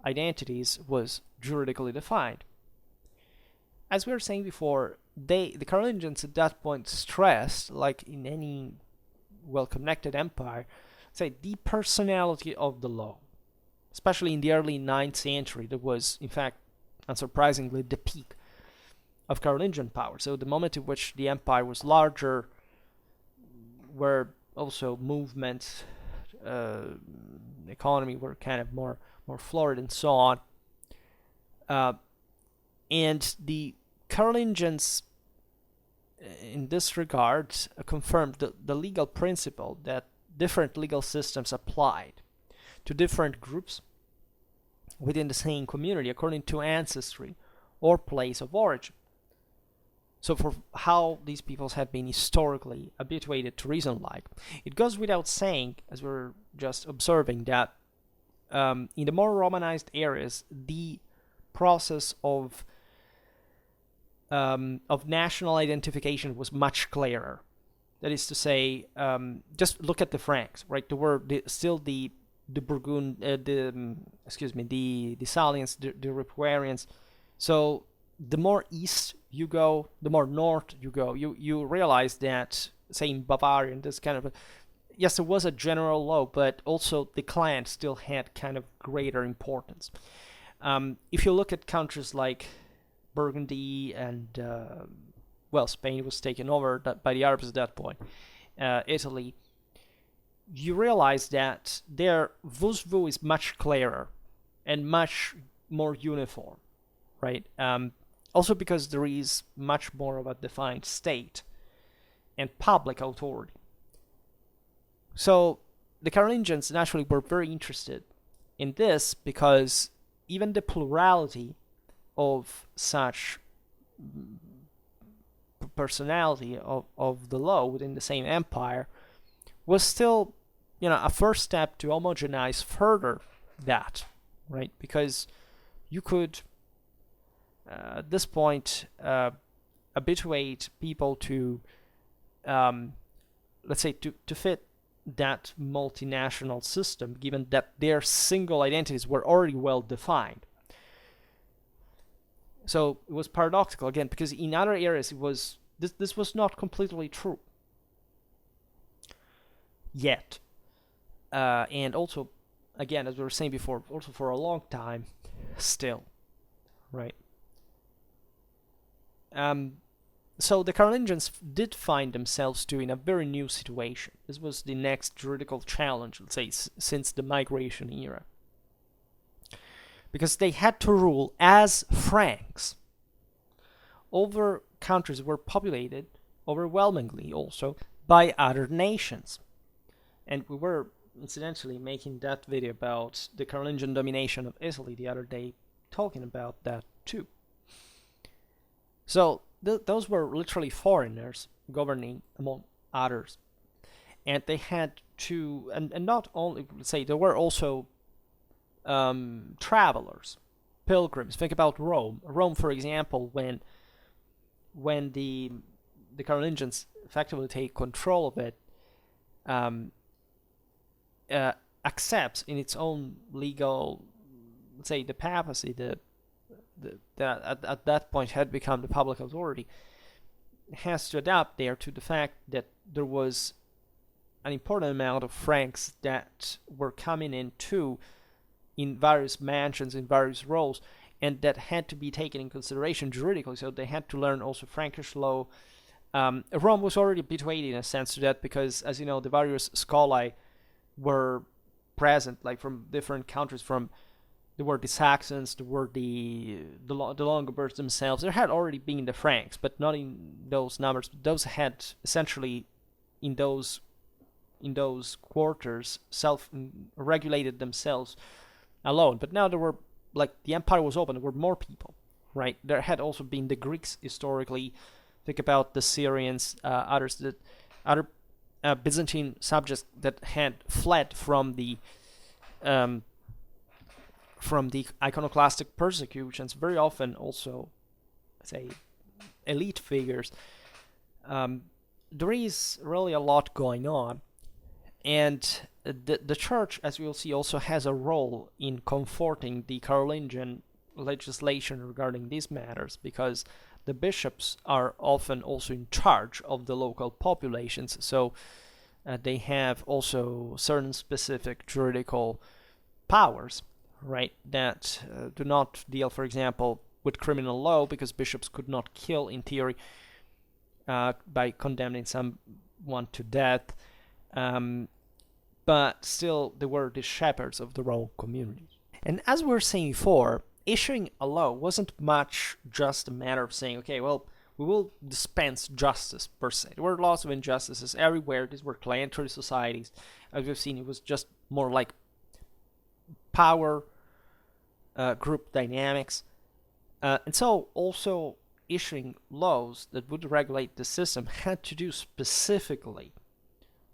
identities was juridically defined? As we were saying before, the Carolingians at that point stressed, like in any well-connected empire, say, the personality of the law. Especially in the early 9th century, that was, in fact, unsurprisingly, the peak of Carolingian power. So the moment in which the empire was larger, where also movements, economy were kind of more florid and so on. And the Carolingians, in this regard, confirmed the legal principle that different legal systems applied to different groups within the same community according to ancestry or place of origin. So for how these peoples had been historically habituated to reason like, it goes without saying, as we're just observing, that in the more Romanized areas, the process of national identification was much clearer. That is to say, just look at the Franks, right? There were still the Burgund, the Salians, the Ripuarians. So the more east you go, the more north you go. You realize that, say, in Bavaria, this kind of yes, there was a general law, but also the clan still had kind of greater importance. If you look at countries like Burgundy and Spain was taken over by the Arabs at that point, Italy, you realize that their vusvu is much clearer and much more uniform, right? Also because there is much more of a defined state and public authority. So the Carolingians naturally were very interested in this because even the plurality of such personality of the law within the same empire was still a first step to homogenize further that, right? Because you could, at this point, habituate people to, let's say, to fit that multinational system, given that their single identities were already well defined. So it was paradoxical again, because in other areas this was not completely true yet, and also, again, as we were saying before, also for a long time still, right? So the Carolingians did find themselves too in a very new situation. This was the next juridical challenge, let's say, since the migration era. Because they had to rule as Franks over countries that were populated overwhelmingly also by other nations. And we were incidentally making that video about the Carolingian domination of Italy the other day, talking about that too. So those were literally foreigners governing among others, and they had to, and not only, let's say, there were also travelers, pilgrims. Think about Rome. Rome, for example, when the Carolingians effectively take control of it, accepts in its own legal, let's say, the papacy, that at that point had become the public authority, has to adapt there to the fact that there was an important amount of Franks that were coming in too, in various mansions, in various roles, and that had to be taken in consideration juridically. So they had to learn also Frankish law. Rome was already habituated in a sense to that, because, as you know, the various scholae were present, like from different countries. There were the Saxons, there were the Longobards themselves. There had already been the Franks, but not in those numbers. Those had essentially, in those quarters, self-regulated themselves alone. But now there were, like, the empire was open, there were more people, right? There had also been the Greeks historically. Think about the Syrians, other Byzantine subjects that had fled from the iconoclastic persecutions, very often also, say, elite figures. There is really a lot going on, and the church, as we will see, also has a role in comforting the Carolingian legislation regarding these matters, because the bishops are often also in charge of the local populations, so they have also certain specific juridical powers, right, that do not deal, for example, with criminal law, because bishops could not kill, in theory, by condemning someone to death, but still they were the shepherds of the Roman community. And as we were saying before, issuing a law wasn't much just a matter of saying, okay, well, we will dispense justice per se. There were lots of injustices everywhere. These were clientele societies. As we've seen, it was just more like power group dynamics. And so also issuing laws that would regulate the system had to do specifically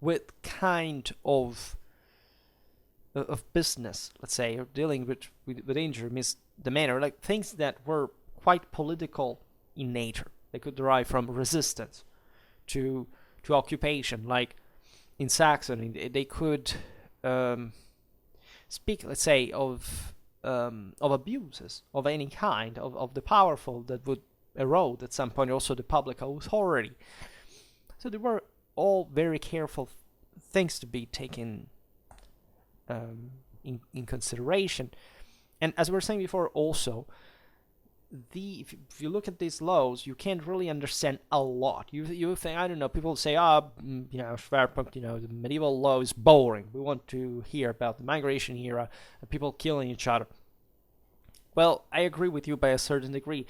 with kind of business, let's say, or dealing with injury, misdemeanor, like things that were quite political in nature. They could derive from resistance to occupation, like in Saxony. They could speak, let's say, of abuses of any kind of the powerful that would erode at some point also the public authority. So there were all very careful things to be taken in consideration. And as we were saying before, also, if you look at these laws, you can't really understand a lot. You think, I don't know, people say, Schwerpunkt, the medieval law is boring. We want to hear about the migration era, people killing each other. Well, I agree with you by a certain degree,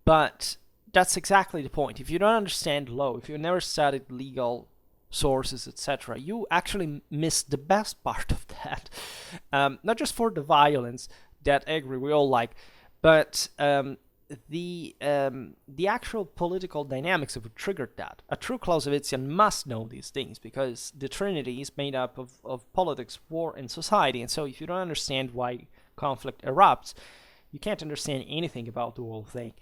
but that's exactly the point. If you don't understand law, if you've never studied legal sources, etc., you actually miss the best part of that. Not just for the violence that I agree we all like, but the actual political dynamics of what triggered that. A true Clausewitzian must know these things because the Trinity is made up of politics, war, and society. And so if you don't understand why conflict erupts, you can't understand anything about the whole thing.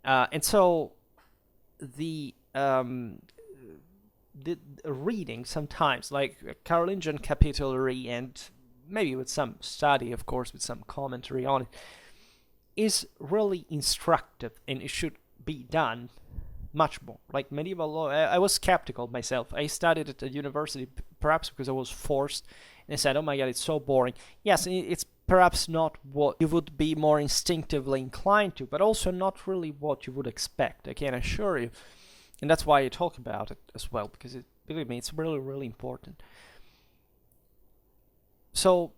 And so the reading sometimes, like Carolingian capitulary, and maybe with some study, of course, with some commentary on it, is really instructive, and it should be done much more. Like medieval law, I was skeptical myself. I studied at the university, perhaps because I was forced, and I said, oh my god, it's so boring. Yes, it's perhaps not what you would be more instinctively inclined to, but also not really what you would expect, I can assure you. And that's why I talk about it as well, because believe me, it's really, really important. So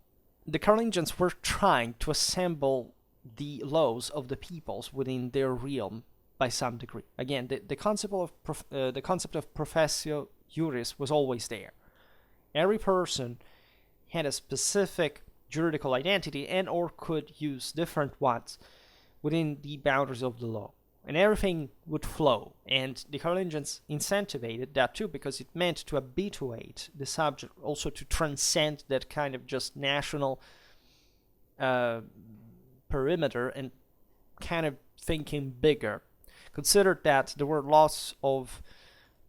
the Carolingians were trying to assemble the laws of the peoples within their realm by some degree. Again, the concept of professio juris was always there. Every person had a specific juridical identity and or could use different ones within the boundaries of the law. And everything would flow. And the Carolingians incentivated that too, because it meant to habituate the subject also to transcend that kind of just national perimeter and kind of thinking bigger. Consider that there were lots of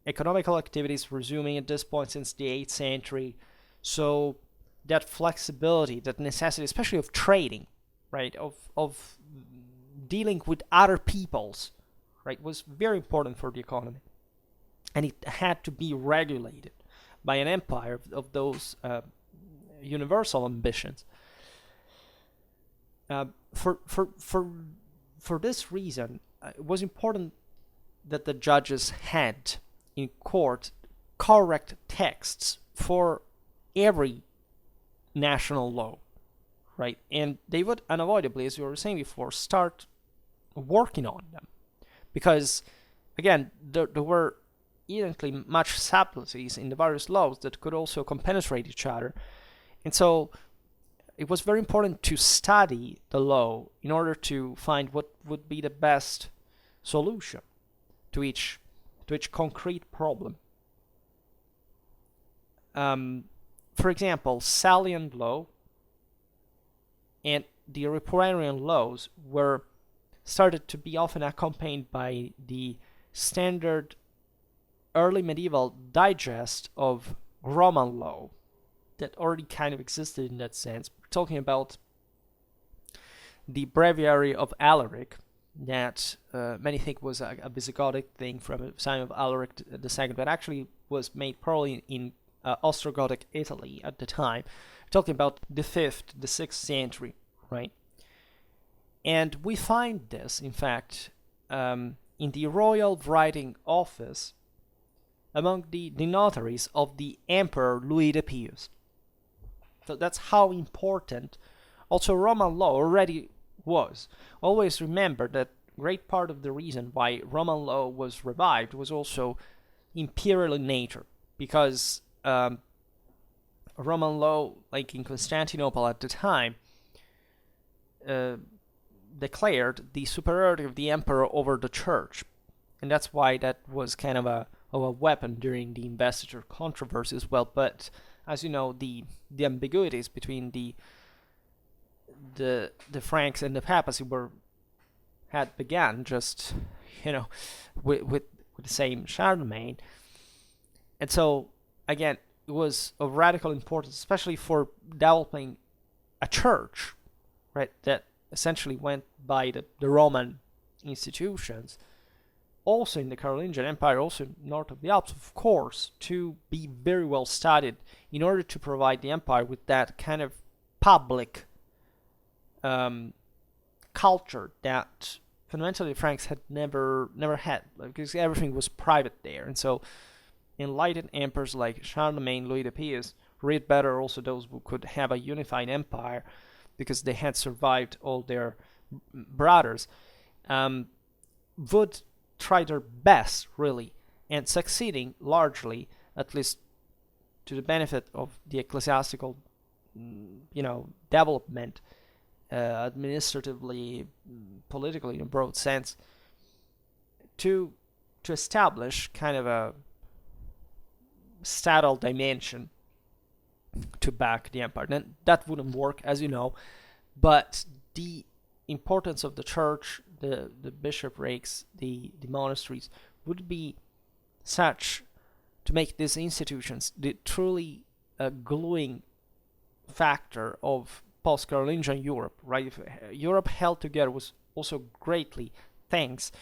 economical activities resuming at this point since the 8th century. So that flexibility, that necessity, especially of trading, right, of dealing with other peoples, right, was very important for the economy. And it had to be regulated by an empire of those universal ambitions. For this reason, it was important that the judges had in court correct texts for every national law, right? And they would unavoidably, as you were saying before, start working on them. Because, again, there were evidently much subtleties in the various laws that could also compenetrate each other. And so it was very important to study the law in order to find what would be the best solution to each concrete problem. For example, Salian law and the riparian laws were started to be often accompanied by the standard early medieval digest of Roman law that already kind of existed in that sense. We're talking about the breviary of Alaric that many think was a Visigothic thing from the time of Alaric II, but actually was made probably in Ostrogothic Italy at the time. We're talking about the 5th, the 6th century, right? And we find this, in fact, in the royal writing office among the notaries of the Emperor Louis the Pious. So that's how important also Roman law already was. Always remember that great part of the reason why Roman law was revived was also imperial in nature, because Roman law, like in Constantinople at the time, declared the superiority of the emperor over the church, and that's why that was kind of a weapon during the investiture controversy as well. But as you know, the ambiguities between the Franks and the papacy had begun just, with the same Charlemagne. And so again, it was of radical importance, especially for developing a church, right, that essentially went by the Roman institutions, also in the Carolingian Empire, also north of the Alps, of course, to be very well studied in order to provide the empire with that kind of public culture that fundamentally the Franks had never had, because everything was private there. And so enlightened emperors like Charlemagne, Louis the Pious, read better also those who could have a unified empire, because they had survived all their brothers, would try their best, really, and succeeding largely, at least to the benefit of the ecclesiastical, development, administratively, politically, in a broad sense, to establish kind of a statal dimension to back the empire. Then that wouldn't work, as you know, but the importance of the church, the bishoprics, the monasteries would be such to make these institutions the truly gluing factor of post-Carolingian Europe, right? If Europe held together was also greatly thanks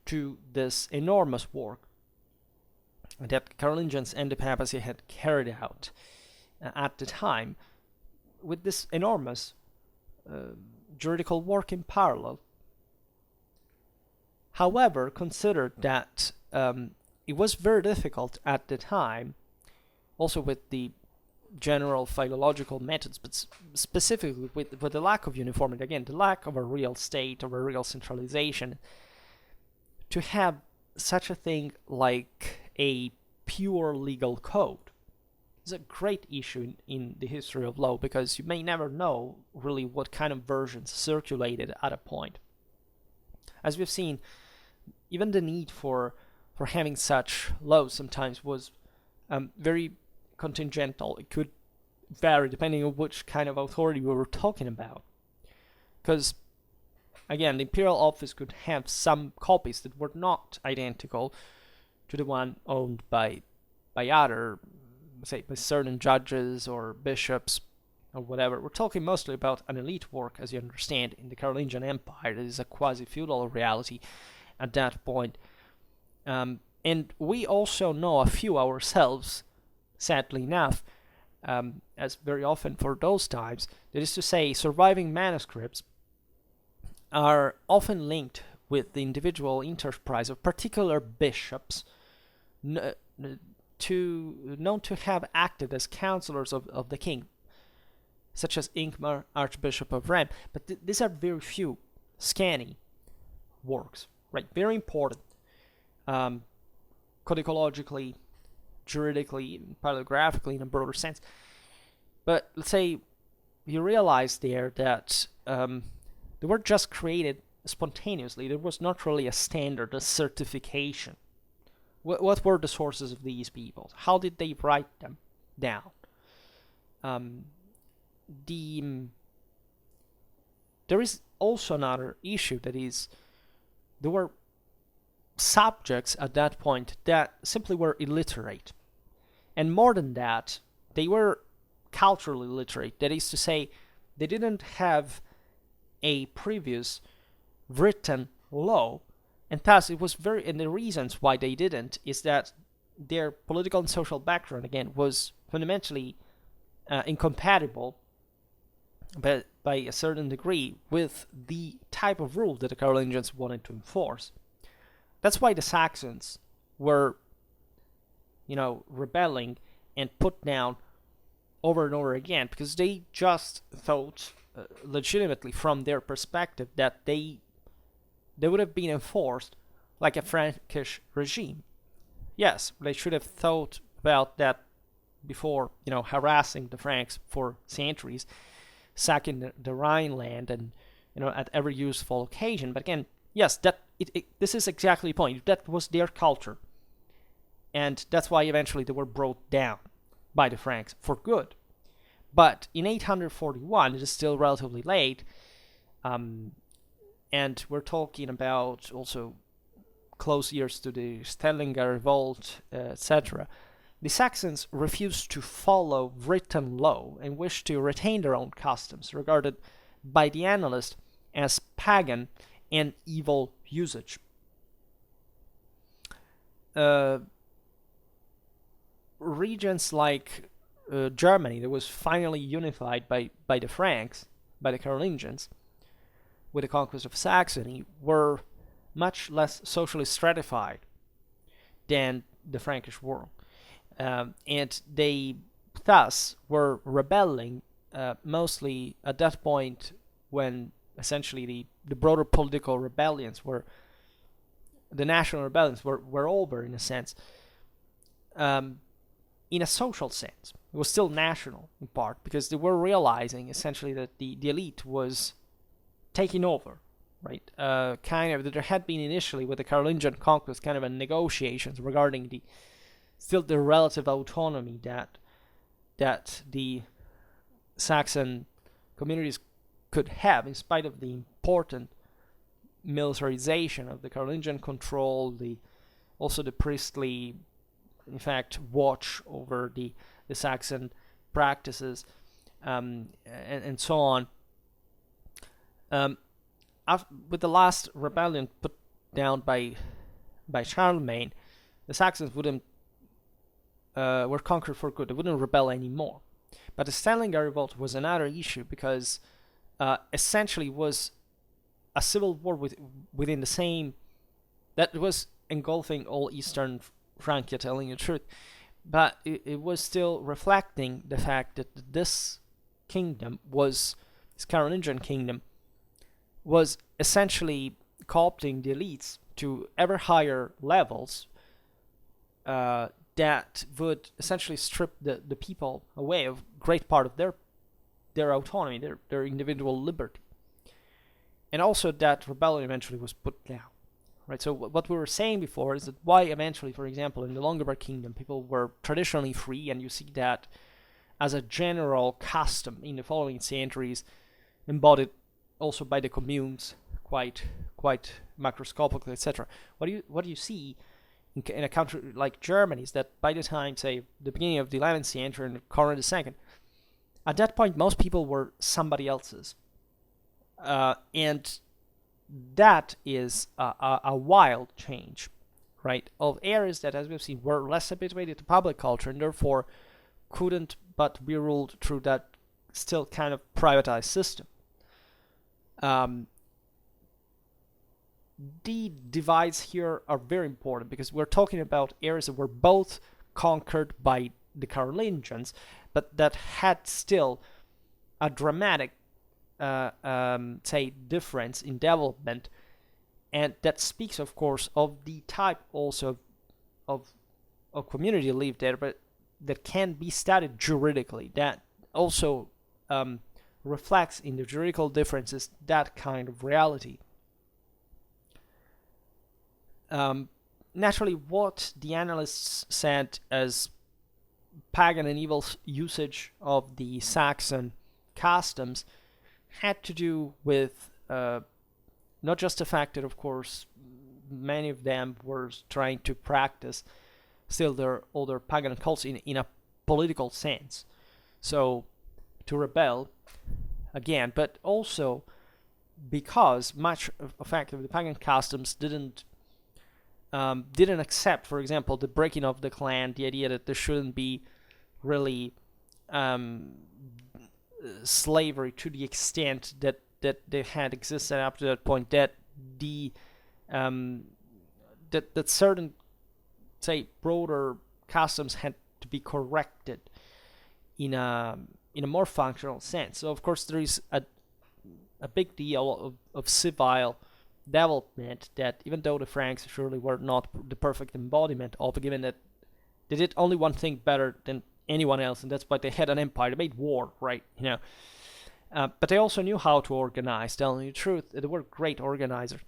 to this enormous work that Carolingians and the papacy had carried out at the time, with this enormous juridical work in parallel. However, consider that it was very difficult at the time, also with the general philological methods, but specifically with the lack of uniformity, again, the lack of a real state, of a real centralization, to have such a thing like a pure legal code. It's a great issue in the history of law, because you may never know really what kind of versions circulated at a point. As we've seen, even the need for having such laws sometimes was very contingental. It could vary depending on which kind of authority we were talking about. Because, again, the imperial office could have some copies that were not identical to the one owned by other, say, by certain judges or bishops or whatever. We're talking mostly about an elite work, as you understand, in the Carolingian Empire. That is a quasi-feudal reality at that point. And we also know a few ourselves, sadly enough, as very often for those times. That is to say, surviving manuscripts are often linked with the individual enterprise of particular bishops known to have acted as counselors of the king, such as Ingmar, Archbishop of Rheims. But these are very few, scanty works, right? Very important, codicologically, juridically, paleographically, in a broader sense. But let's say you realize there that they were just created spontaneously. There was not really a standard, a certification. What were the sources of these people? How did they write them down? There is also another issue, that is, there were subjects at that point that simply were illiterate. And more than that, they were culturally literate. That is to say, they didn't have a previous written law, and thus it was and the reasons why they didn't is that their political and social background, again, was fundamentally incompatible by a certain degree with the type of rule that the Carolingians wanted to enforce. That's why the Saxons were, rebelling and put down over and over again, because they just thought legitimately from their perspective that they would have been enforced like a Frankish regime. Yes, they should have thought about that before, harassing the Franks for centuries, sacking the Rhineland, and at every useful occasion. But again, yes, this is exactly the point. That was their culture, and that's why eventually they were brought down by the Franks for good. But in 841, it is still relatively late, and we're talking about also close years to the Stellinger revolt, etc. The Saxons refused to follow written law and wished to retain their own customs, regarded by the annalist as pagan and evil usage. Regions like Germany, that was finally unified by the Franks, by the Carolingians, with the conquest of Saxony, were much less socially stratified than the Frankish world. And they thus were rebelling mostly at that point, when essentially the broader political rebellions the national rebellions were over, in a sense. In a social sense, it was still national in part, because they were realizing essentially that the elite was taking over, right? There had been initially with the Carolingian conquest kind of a negotiations regarding the relative autonomy that the Saxon communities could have, in spite of the important militarization of the Carolingian control, also the priestly, in fact, watch over the Saxon practices, and so on. With the last rebellion put down by Charlemagne, the Saxons were conquered for good. They wouldn't rebel anymore. But the Stanlinger Revolt was another issue because essentially was a civil war within the same, that was engulfing all Eastern Francia, telling the truth. But it was still reflecting the fact that this Carolingian kingdom, was essentially co-opting the elites to ever higher levels that would essentially strip the people away of great part of their autonomy, their individual liberty. And also that rebellion eventually was put down. Right, so what we were saying before is that why eventually, for example, in the Longobards kingdom, people were traditionally free, and you see that as a general custom in the following centuries, embodied also by the communes, quite macroscopically, etc. What do you see in a country like Germany is that by the time, say, the beginning of the 11th century and Conrad II, at that point most people were somebody else's, and that is a wild change, right, of areas that, as we've seen, were less habituated to public culture and therefore couldn't but be ruled through that still kind of privatized system. The divides here are very important because we're talking about areas that were both conquered by the Carolingians, but that had still a dramatic say difference in development, and that speaks, of course, of the type also of community lived there, but that can be studied juridically. That also reflects in the juridical differences that kind of reality. Naturally, what the analysts said as pagan and evil usage of the Saxon customs had to do with not just the fact that, of course, many of them were trying to practice still their older pagan cults in a political sense, so to rebel again, but also because much of fact of the pagan customs didn't accept, for example, the breaking of the clan, the idea that there shouldn't be really slavery to the extent that they had existed up to that point, that that certain, say, broader customs had to be corrected in a more functional sense. So of course there is a big deal of civil development that, even though the Franks surely were not the perfect embodiment of, given that they did only one thing better than anyone else, and that's why they had an empire. They made war, right? But they also knew how to organize. Telling the truth, they were great organizers,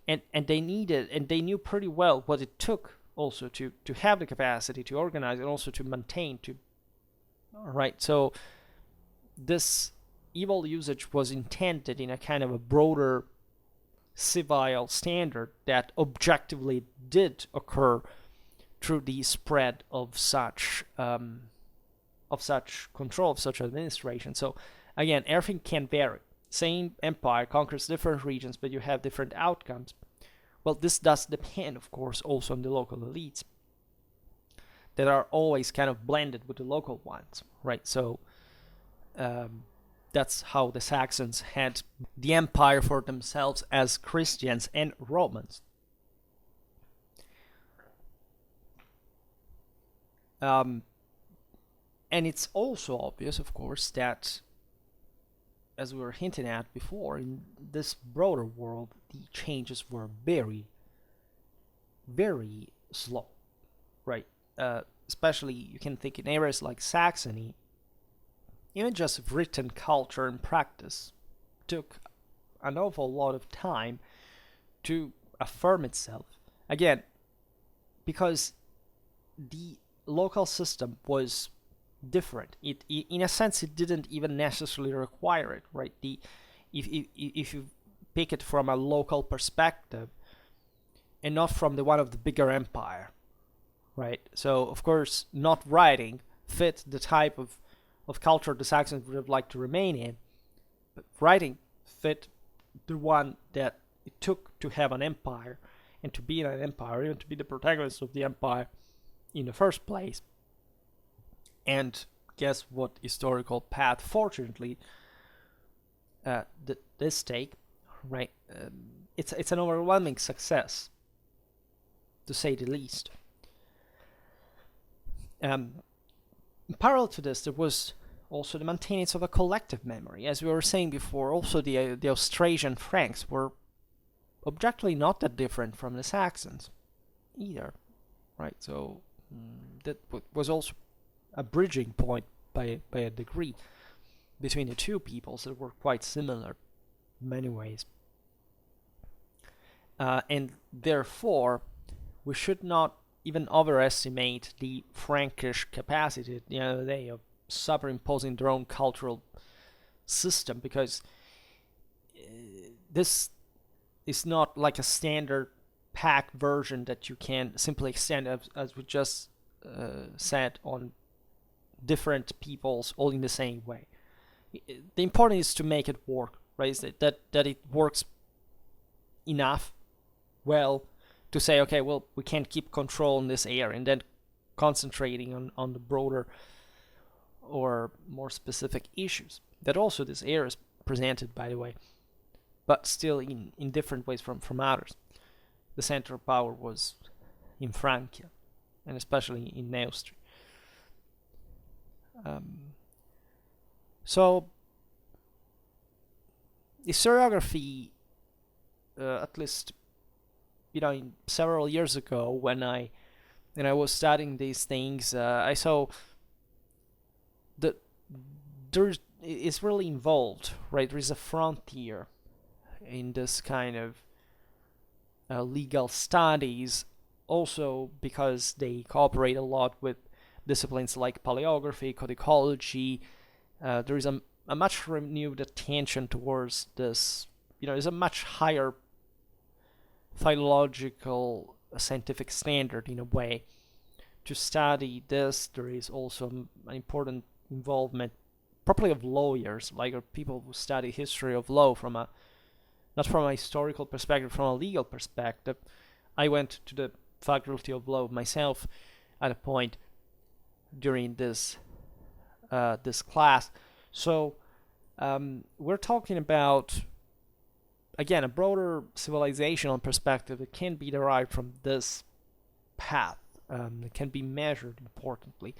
and they knew pretty well what it took also to have the capacity to organize and also to maintain. All right, so this evil usage was intended in a kind of a broader civil standard that objectively did occur through the spread of such control, of such administration. So again, everything can vary. Same empire conquers different regions, but you have different outcomes. Well, this does depend, of course, also on the local elites that are always kind of blended with the local ones, right? So that's how the Saxons had the empire for themselves as Christians and Romans. And it's also obvious, of course, that, as we were hinting at before, in this broader world, the changes were very, very slow, right? Especially, you can think in areas like Saxony, even just written culture and practice took an awful lot of time to affirm itself. Again, because the local system was different. In a sense, it didn't even necessarily require it, right? If you pick it from a local perspective and not from the one of the bigger empire, right? So of course, not writing fit the type of culture the Saxons would have liked to remain in, but writing fit the one that it took to have an empire and to be in an empire, even to be the protagonist of the empire in the first place. And guess what historical path, fortunately, this take, right? It's an overwhelming success, to say the least. Parallel to this, there was also the maintenance of a collective memory. As we were saying before, also the Austrasian Franks were objectively not that different from the Saxons either, right? So that was also a bridging point by a degree between the two peoples that were quite similar in many ways. And therefore, we should not even overestimate the Frankish capacity at the end of the day of superimposing their own cultural system, because this is not like a standard packed version that you can simply extend, as we just said, on different peoples all in the same way. The important is to make it work, right? That it works enough well to say, okay, well, we can't keep control in this area, and then concentrating on the broader or more specific issues that also this area is presented, by the way, but still in different ways from others. The center of power was in Francia, and especially in Neustria. So historiography, at least several years ago when I was studying these things, I saw that it's really involved, right? There is a frontier in this kind of legal studies, also because they cooperate a lot with disciplines like paleography, codicology. There is a much renewed attention towards this. There's a much higher philological scientific standard in a way to study this. There is also an important involvement, probably of lawyers, like people who study history of law not from a historical perspective, from a legal perspective. I went to the Faculty of Law myself at a point during this class. So we're talking about, again, a broader civilizational perspective that can be derived from this path. It can be measured importantly.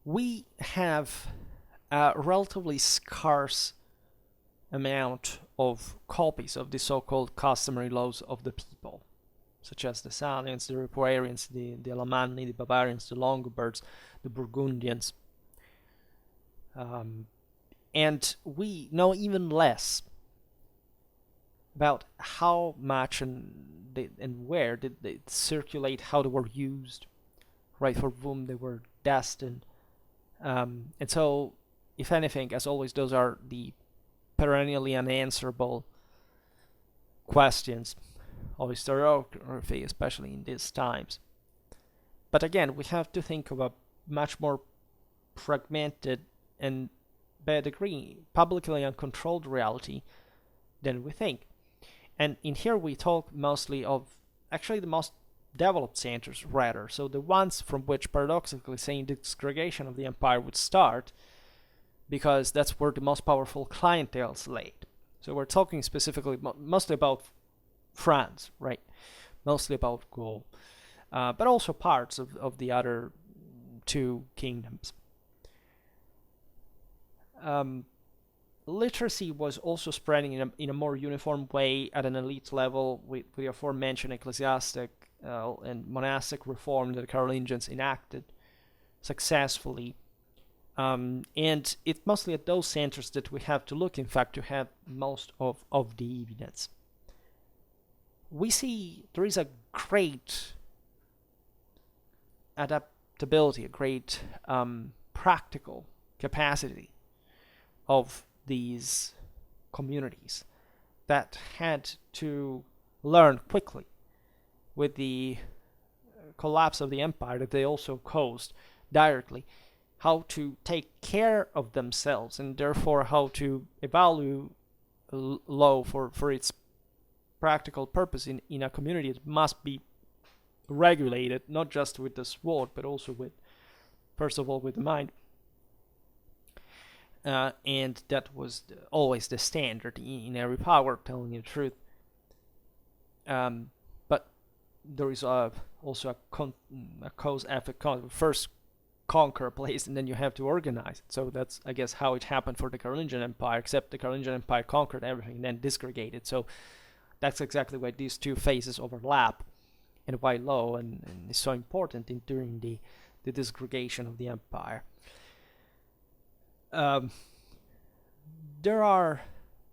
We have a relatively scarce amount of copies of the so-called customary laws of the people, such as the Salians, the Ripuarians, the Alemanni, the Bavarians, the Longobards, the Burgundians. And we know even less about how much and where did they circulate, how they were used, right, for whom they were destined. And so, if anything, as always, those are the perennially unanswerable questions of historiography, especially in these times. But again, we have to think of a much more fragmented and, by a degree, publicly uncontrolled reality than we think. And in here we talk mostly of actually the most developed centers, rather, so the ones from which, paradoxically saying, the disgregation of the empire would start, because that's where the most powerful clientele laid. So we're talking specifically mostly about France, right? Mostly about Gaul, but also parts of the other two kingdoms. Literacy was also spreading in a more uniform way at an elite level with the aforementioned ecclesiastic and monastic reform that the Carolingians enacted successfully. And it's mostly at those centers that we have to look, in fact, to have most of the evidence. We see there is a great adaptability, a great practical capacity of these communities that had to learn quickly with the collapse of the empire that they also caused directly, how to take care of themselves, and therefore how to evaluate law for its practical purpose in a community that must be regulated, not just with the sword, but also with, first of all, with the mind. And that was always the standard in every power, telling you the truth. But there is also a cause-effect. First conquer a place, and then you have to organize it. So that's, I guess, how it happened for the Carolingian Empire, except the Carolingian Empire conquered everything and then disgregated. So that's exactly why these two phases overlap, and why law and is so important during the disgregation of the empire. There are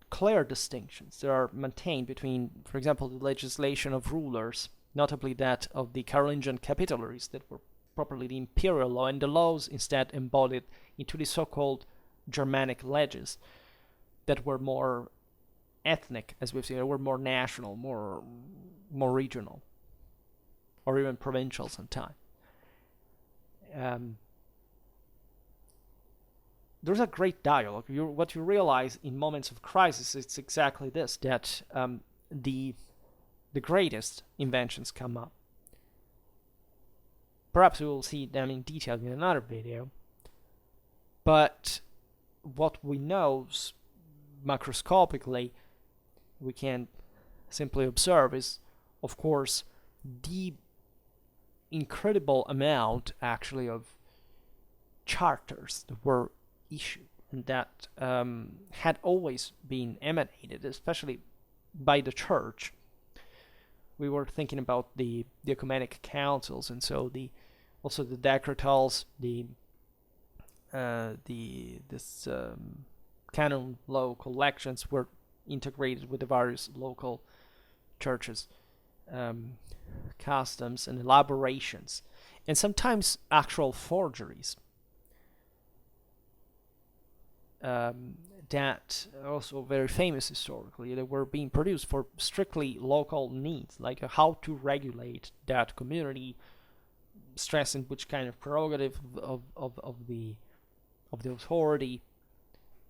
clear distinctions that are maintained between, for example, the legislation of rulers, notably that of the Carolingian capitularies that were properly the imperial law, and the laws instead embodied into the so-called Germanic leges that were more ethnic, as we've seen, they were more national, more regional, or even provincial sometimes. There's a great dialogue. What you realize in moments of crisis, it's exactly this, that the greatest inventions come up. Perhaps we will see them in detail in another video. But what we know macroscopically, we can simply observe is, of course, the incredible amount, actually, of charters that were issued, and that had always been emanated, especially by the church. We were thinking about the ecumenic councils, and so also the decretals, canon law collections were integrated with the various local churches, customs and elaborations, and sometimes actual forgeries. That also very famous historically, that were being produced for strictly local needs, like how to regulate that community, stressing which kind of prerogative of the authority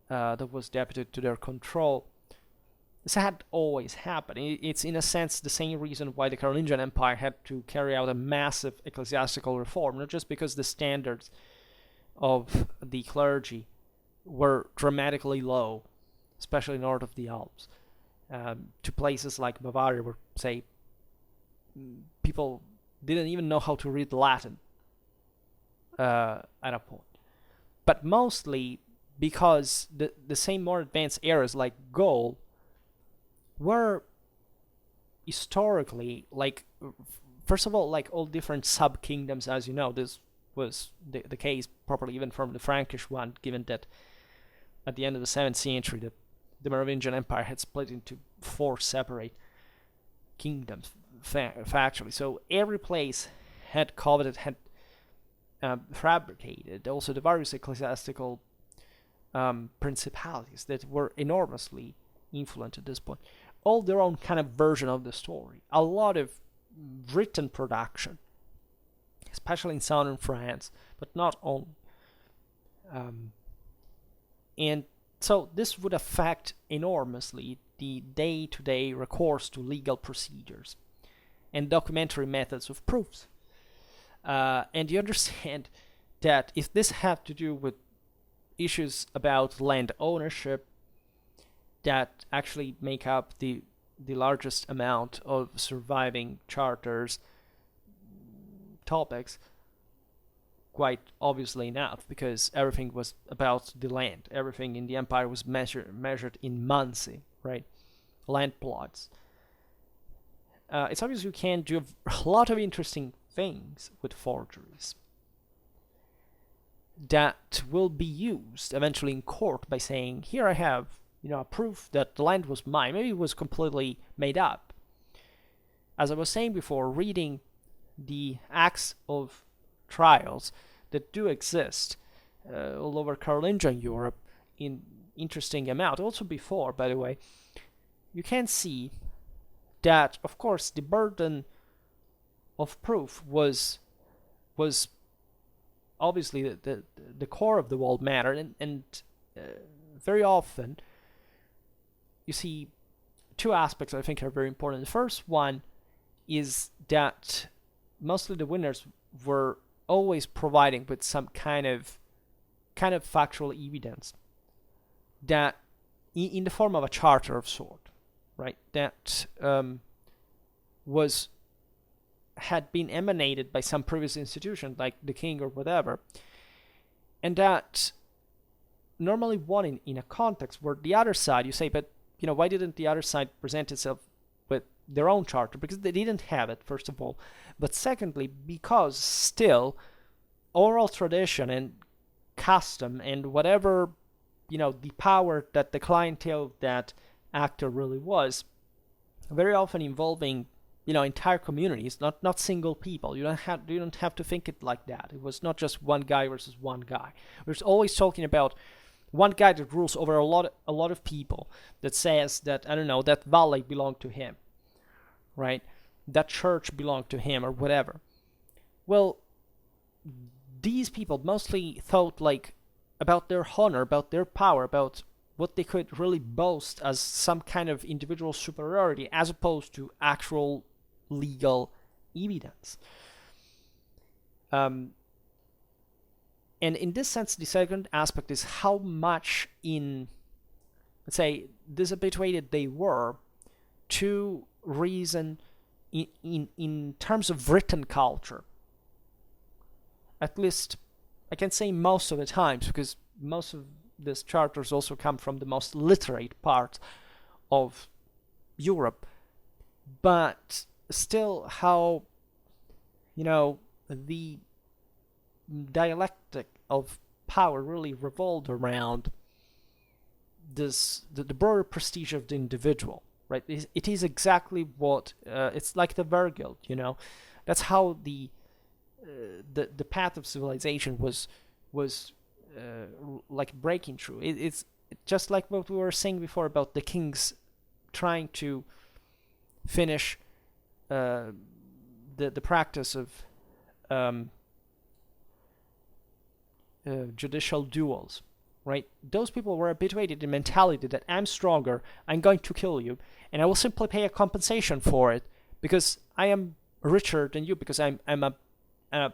that was deputed to their control. This had always happened. It's in a sense the same reason why the Carolingian Empire had to carry out a massive ecclesiastical reform, not just because the standards of the clergy were dramatically low, especially north of the Alps, to places like Bavaria, where, say, people didn't even know how to read Latin at a point. But mostly because the same more advanced areas like Gaul were historically, like, first of all, like all different sub-kingdoms, as you know. This was the case properly even from the Frankish one, given that at the end of the 7th century the Merovingian Empire had split into 4 separate kingdoms factually. So every place had coveted, had fabricated also the various ecclesiastical principalities that were enormously influent at this point. All their own kind of version of the story. A lot of written production, especially in southern France, but not only. And so this would affect enormously the day-to-day recourse to legal procedures and documentary methods of proofs. And you understand that if this had to do with issues about land ownership that actually make up the largest amount of surviving charters topics, quite obviously enough, because everything was about the land. Everything in the empire was measured in mansi, right? Land plots. It's obvious you can do a lot of interesting things with forgeries. that will be used eventually in court by saying, here I have, a proof that the land was mine. Maybe it was completely made up. As I was saying before, reading the acts of trials that do exist all over Carolingian Europe in interesting amount, also before, by the way, you can see that, of course, the burden of proof was obviously the core of the whole matter, and very often you see two aspects I think are very important. The first one is that mostly the winners were always providing with some kind of factual evidence that in the form of a charter of sort, right? That had been emanated by some previous institution, like the king or whatever, and that normally won in a context where the other side, you say, but why didn't the other side present itself with their own charter? Because they didn't have it, first of all, but secondly, because still oral tradition and custom and whatever the power that the clientele of that actor really was, very often involving entire communities, not single people. You don't have to think it like that. It was not just one guy versus one guy. We're always talking about one guy that rules over a lot of people, that says that, I don't know, that valley belonged to him, right? That church belonged to him or whatever. Well, these people mostly thought like about their honor, about their power, about what they could really boast as some kind of individual superiority, as opposed to actual legal evidence. And in this sense, the second aspect is how much let's say, dishabituated they were to reason in terms of written culture. At least, I can say most of the times, because most of these charters also come from the most literate part of Europe. But still, how, the dialectic of power really revolved around the broader prestige of the individual, right? It is exactly what, it's like the Vergil, That's how the path of civilization was like breaking through. It's just like what we were saying before about the kings trying to finish the practice of judicial duels, right? Those people were habituated in mentality that I'm stronger, I'm going to kill you, and I will simply pay a compensation for it because I am richer than you, because I'm a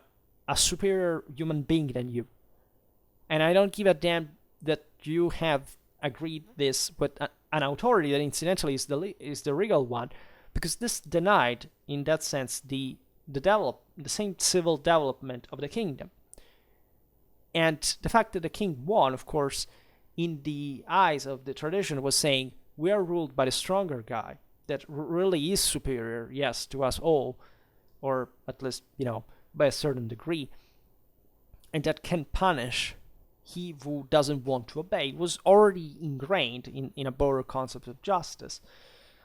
superior human being than you. And I don't give a damn that you have agreed this with an authority that incidentally is the regal one, because this denied, in that sense, the same civil development of the kingdom. And the fact that the king won, of course, in the eyes of the tradition, was saying, we are ruled by the stronger guy that really is superior, yes, to us all, or at least, by a certain degree, and that can punish he who doesn't want to obey. Was already ingrained in a broader concept of justice,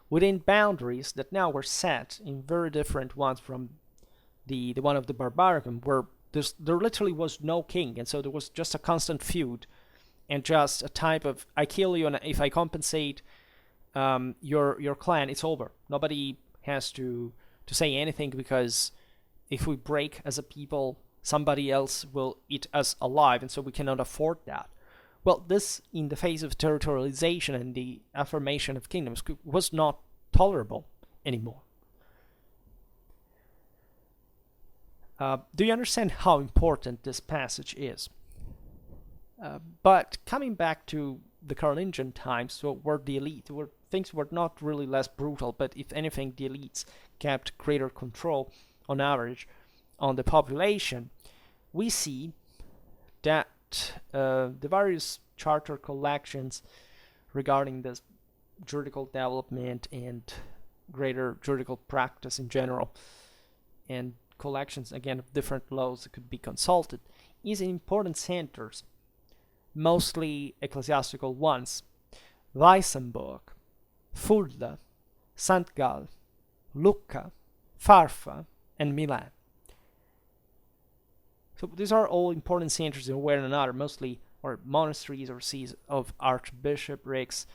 within boundaries that now were set in very different ones from the one of the Barbaricum, where there literally was no king, and so there was just a constant feud, and just a type of, I kill you, and if I compensate your clan, it's over. Nobody has to say anything, because if we break as a people, somebody else will eat us alive, and so we cannot afford that. Well, this, in the face of territorialization and the affirmation of kingdoms, was not tolerable anymore. Do you understand how important this passage is? But coming back to the Carolingian times, so where the elite, where things were not really less brutal, but if anything, the elites kept greater control on average on the population, we see that the various charter collections regarding this juridical development and greater juridical practice in general, and collections, again, of different laws that could be consulted, is in important centers, mostly ecclesiastical ones: Weissenburg, Fulda, St. Gall, Lucca, Farfa, and Milan. So these are all important centers in one way or another, mostly or monasteries or sees of archbishoprics,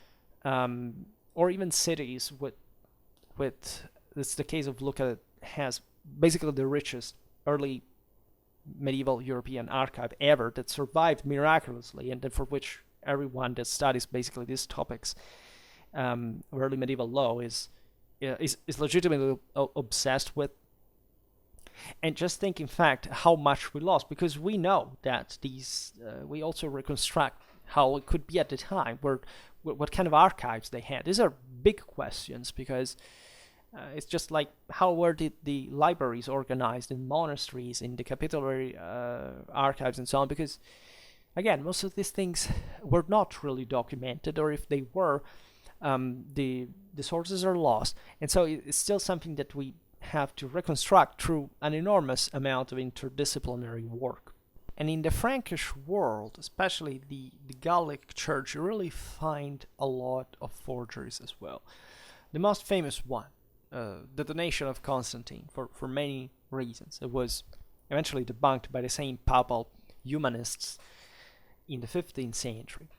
or even cities with it's the case of Lucca, has basically the richest early medieval European archive ever that survived miraculously, and for which everyone that studies basically these topics of early medieval law is legitimately obsessed with. And just think, in fact, how much we lost, because we know that these we also reconstruct how it could be at the time, what kind of archives they had. These are big questions, because it's just like, how were the libraries organized in monasteries, in the capillary archives, and so on? Because, again, most of these things were not really documented, or if they were, the sources are lost, and so it's still something that we have to reconstruct through an enormous amount of interdisciplinary work. And in the Frankish world, especially the Gallic church, you really find a lot of forgeries as well. The most famous one, the donation of Constantine, for many reasons. It was eventually debunked by the same papal humanists in the 15th century.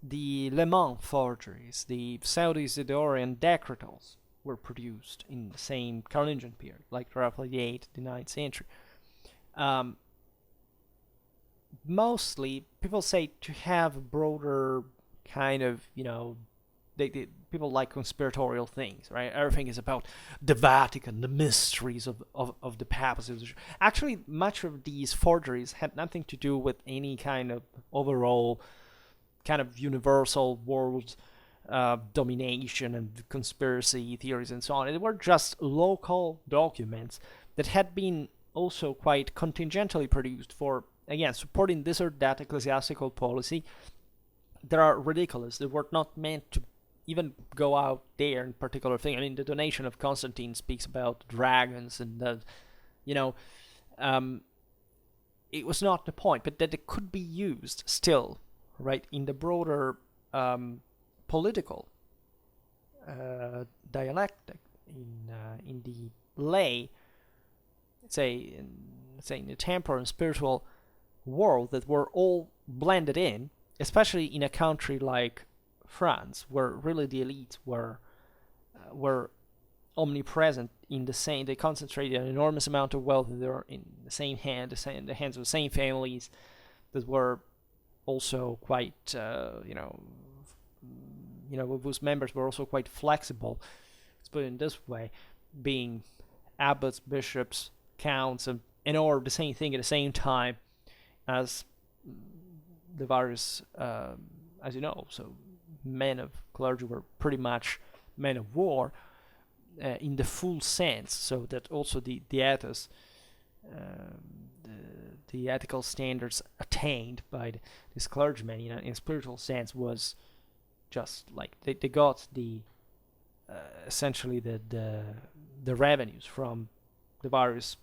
The Le Mans forgeries, the Pseudo-Isidorean decretals, were produced in the same Carolingian period, like roughly the 8th to 9th century. Mostly, people say to have a broader kind of, people like conspiratorial things, right? Everything is about the Vatican, the mysteries of the papacy. Actually, much of these forgeries had nothing to do with any kind of overall kind of universal world domination and conspiracy theories and so on. They were just local documents that had been also quite contingentally produced for, again, supporting this or that ecclesiastical policy. That are ridiculous. They were not meant to even go out there in particular thing. I mean, the donation of Constantine speaks about dragons and it was not the point, but that it could be used still, right, in the broader political dialectic in the lay, say in the temporal and spiritual world, that were all blended in, especially in a country like France, where really the elites were omnipresent in the same. They concentrated an enormous amount of wealth. They were in the same hands of the same families that were also quite whose members were also quite flexible. Let's put it in this way: being abbots, bishops, counts, and or the same thing at the same time as the various, as you know, so men of clergy were pretty much men of war in the full sense, so that also the ethos, the ethical standards attained by these clergymen in a spiritual sense was just like they got the essentially the revenues from the various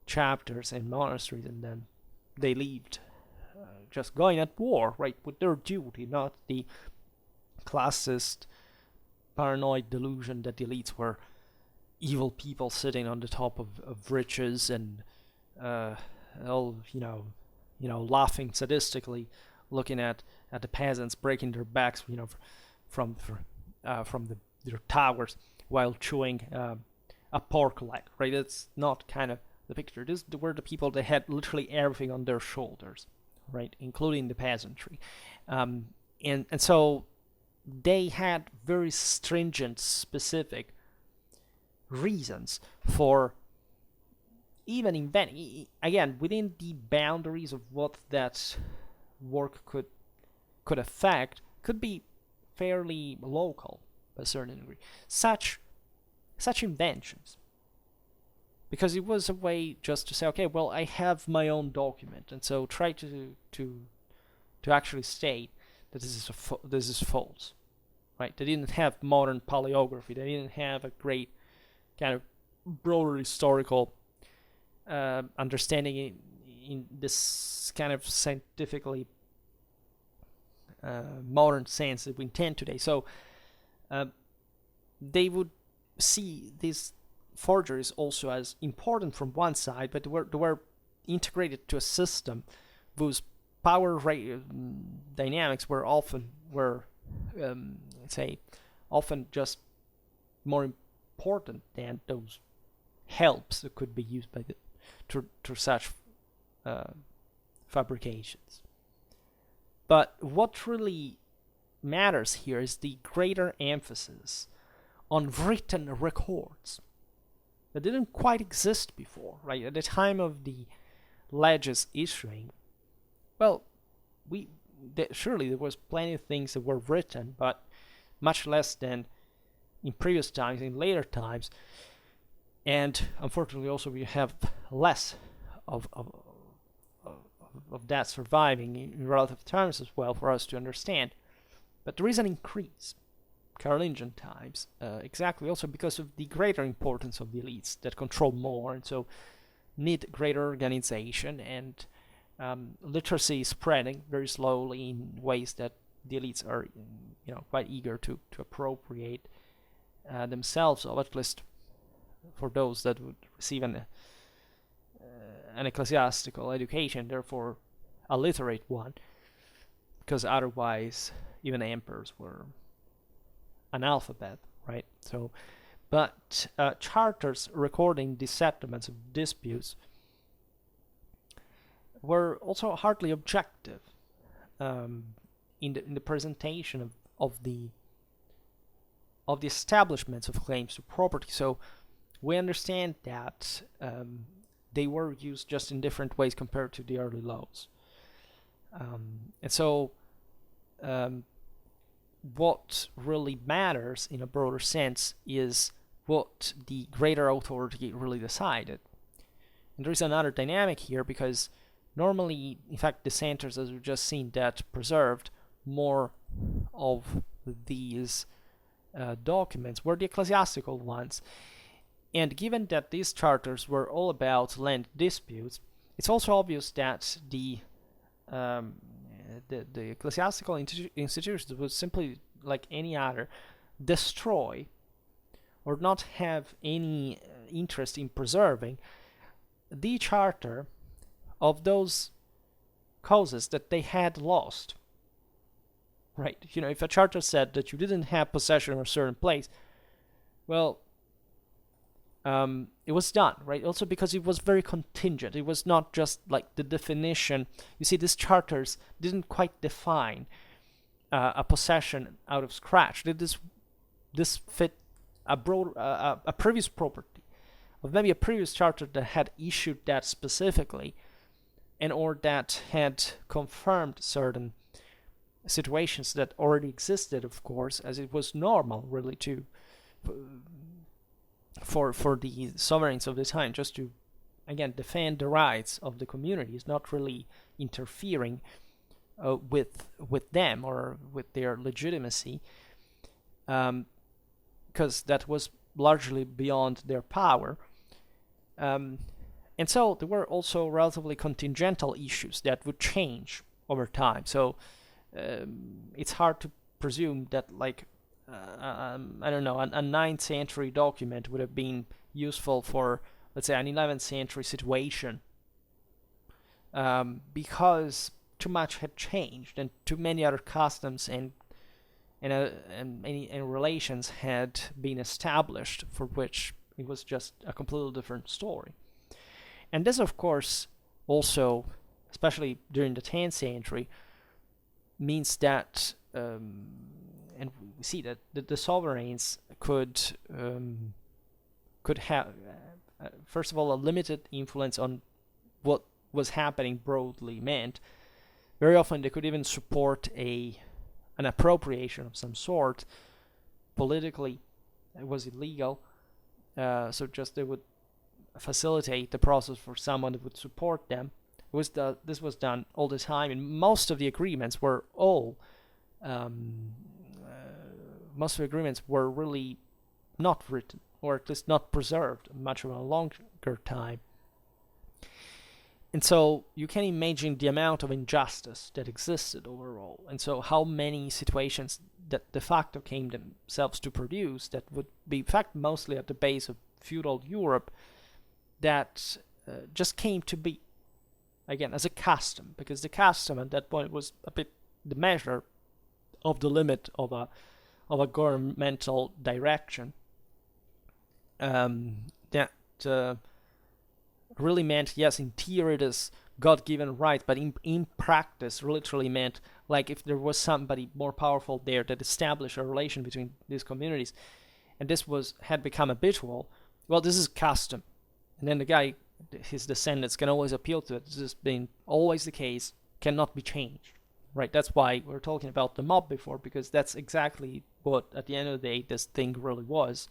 chapters and monasteries, and then they lived just going at war, right, with their duty, not the classist paranoid delusion that the elites were evil people sitting on the top of riches and all laughing sadistically, looking at the peasants breaking their backs, from their towers while chewing a pork leg, right? It's not kind of the picture. These were the people that had literally everything on their shoulders, right, including the peasantry, and so they had very stringent, specific reasons for even inventing, again, within the boundaries of what that work could affect, could be fairly local to a certain degree. Such inventions, because it was a way just to say, okay, well, I have my own document, and so try to actually state that this is false, right? They didn't have modern paleography. They didn't have a great kind of broader historical understanding in this kind of scientifically modern sense that we intend today. So they would see these forgeries also as important from one side, but they were integrated to a system whose power dynamics were often often just more important than those helps that could be used by through such fabrications. But what really matters here is the greater emphasis on written records that didn't quite exist before, right? At the time of the ledges issuing, well, surely there was plenty of things that were written, but much less than in previous times, in later times, and unfortunately also we have less of that surviving in relative terms as well for us to understand. But there is an increase Carolingian times, exactly also because of the greater importance of the elites that control more, and so need greater organization, and literacy spreading very slowly in ways that the elites are, quite eager to appropriate themselves of, at least for those that would receive an ecclesiastical education, therefore a literate one, because otherwise even emperors were analphabet, right? So, but charters recording the settlements of disputes were also hardly objective in the presentation of the establishments of claims to property. So we understand that they were used just in different ways compared to the early laws. And so what really matters in a broader sense is what the greater authority really decided. And there is another dynamic here, because normally, in fact, dissenters, as we've just seen, that preserved more of these documents were the ecclesiastical ones. And given that these charters were all about land disputes, it's also obvious that the ecclesiastical institutions would simply, like any other, destroy or not have any interest in preserving the charter of those causes that they had lost. Right? If a charter said that you didn't have possession of a certain place, well, it was done, right? Also because it was very contingent. It was not just like the definition. You see, these charters didn't quite define a possession out of scratch. This fit a previous property of maybe a previous charter that had issued that specifically, and or that had confirmed certain situations that already existed, of course, as it was normal really to for the sovereigns of the time, just to again defend the rights of the communities, not really interfering with them or with their legitimacy, because that was largely beyond their power. And so there were also relatively contingental issues that would change over time. So it's hard to presume that, like, I don't know, a 9th century document would have been useful for, let's say, an 11th century situation, because too much had changed and too many other customs and relations had been established, for which it was just a completely different story. And this, of course, also, especially during the 10th century, means that, and we see that the sovereigns could have, first of all, a limited influence on what was happening broadly meant. Very often they could even support an appropriation of some sort. Politically, it was illegal, so just they would facilitate the process for someone that would support them. This was done all the time, and most of the agreements were really not written, or at least not preserved much of a longer time. And so you can imagine the amount of injustice that existed overall. And so how many situations that de facto came themselves to produce that would be, in fact, mostly at the base of feudal Europe, that just came to be, again, as a custom, because the custom at that point was a bit the measure of the limit of a governmental direction. That really meant, yes, in theory this God-given right, but in practice literally meant, like, if there was somebody more powerful there that established a relation between these communities, and this had become habitual, well, this is custom. And then the guy, his descendants, can always appeal to it. This has been always the case, cannot be changed. Right, that's why we're talking about the mob before, because that's exactly what, at the end of the day, this thing really was.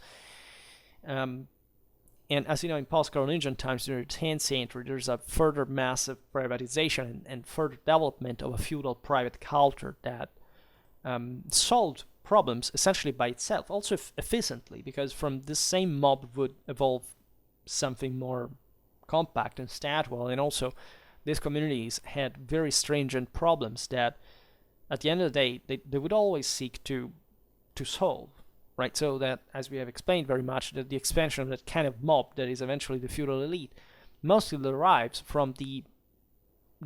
And as you know, in post-Carolingian times, during the 10th century, there's a further massive privatization and further development of a feudal private culture that solved problems essentially by itself, also efficiently, because from this same mob would evolve something more compact and statual, and also these communities had very stringent problems that, at the end of the day, they would always seek to solve. Right, so that, as we have explained very much, that the expansion of that kind of mob that is eventually the feudal elite mostly derives from the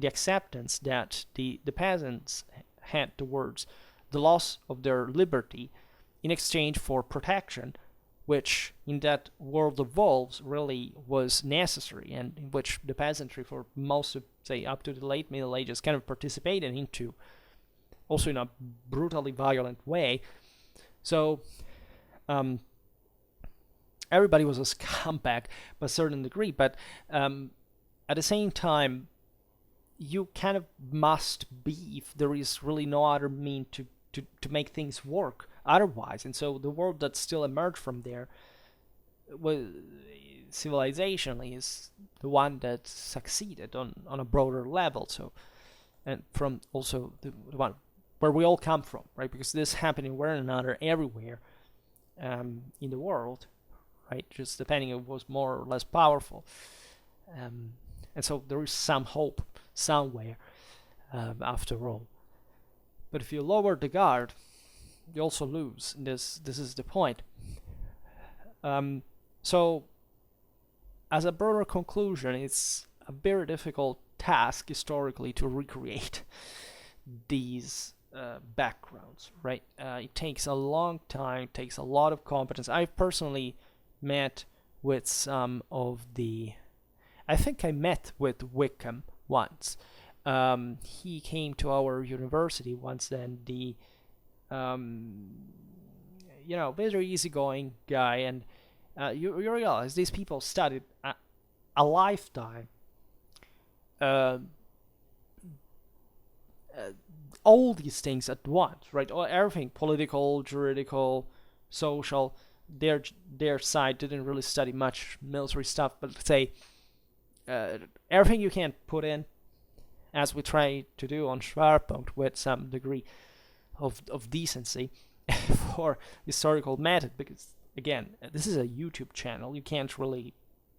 acceptance that the peasants had towards the loss of their liberty in exchange for protection, which in that world of wolves really was necessary, and in which the peasantry, for most of, say, up to the late Middle Ages, kind of participated into, also in a brutally violent way. So everybody was a scumbag to a certain degree, but at the same time, you kind of must be, if there is really no other mean to make things work otherwise. And so the world that still emerged from there was, civilizationally, is the one that succeeded on a broader level. So, and from also the one where we all come from, right? Because this happened in one another everywhere in the world, right? Just depending on what was more or less powerful. And so there is some hope somewhere after all. But if you lower the guard, you also lose. And this is the point. So, as a broader conclusion, it's a very difficult task historically to recreate these backgrounds, right? It takes a long time, takes a lot of competence. I've personally met with some of the, I think I met with Wickham once. He came to our university once, then the very easygoing guy, and you realize these people studied a lifetime all these things at once, right? Everything, political, juridical, social. Their side didn't really study much military stuff, but say everything you can put in, as we try to do on Schwerpunkt, with some degree of decency for historical method, because again, this is a YouTube channel. You can't really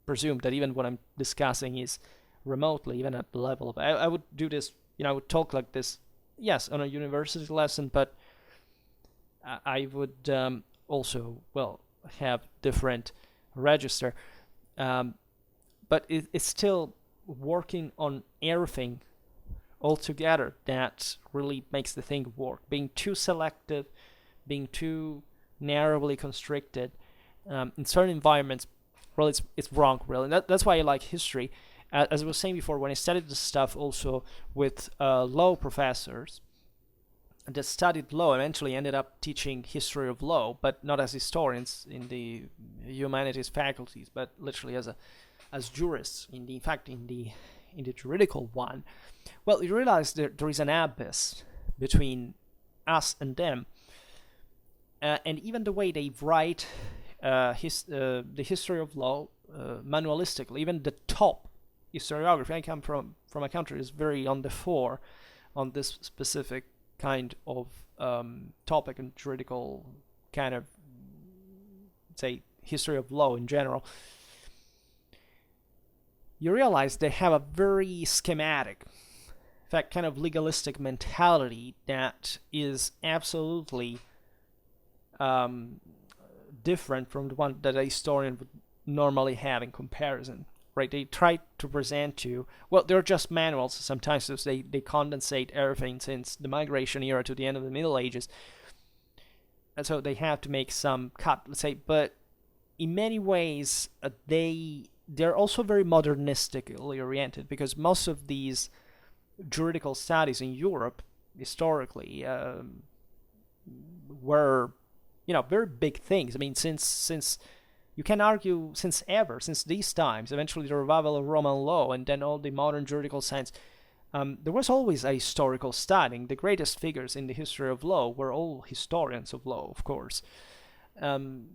presume that even what I'm discussing is remotely even at the level of, I would do this, I would talk like this, yes, on a university lesson, but I would also, have different register, but it's still working on everything altogether that really makes the thing work. Being too selective, being too narrowly constricted in certain environments, well, it's wrong, really. That's why I like history. As I was saying before, when I studied this stuff also with law professors that studied law, eventually ended up teaching history of law, but not as historians in the humanities faculties, but literally as jurists. In the juridical one, well, you realize there is an abyss between us and them, and even the way they write the history of law manualistically, even the top historiography. I come from a country that is very on the fore on this specific kind of topic and juridical kind of, say, history of law in general. you realize they have a very schematic, in fact, kind of legalistic mentality that is absolutely different from the one that a historian would normally have in comparison. Right? They try to present you, well, they're just manuals sometimes, so they condensate everything since the migration era to the end of the Middle Ages. And so they have to make some cut, let's say, but in many ways, they're also very modernistically oriented, because most of these juridical studies in Europe historically were, very big things. I mean, since you can argue since these times, eventually the revival of Roman law and then all the modern juridical science, there was always a historical study. The greatest figures in the history of law were all historians of law, of course. And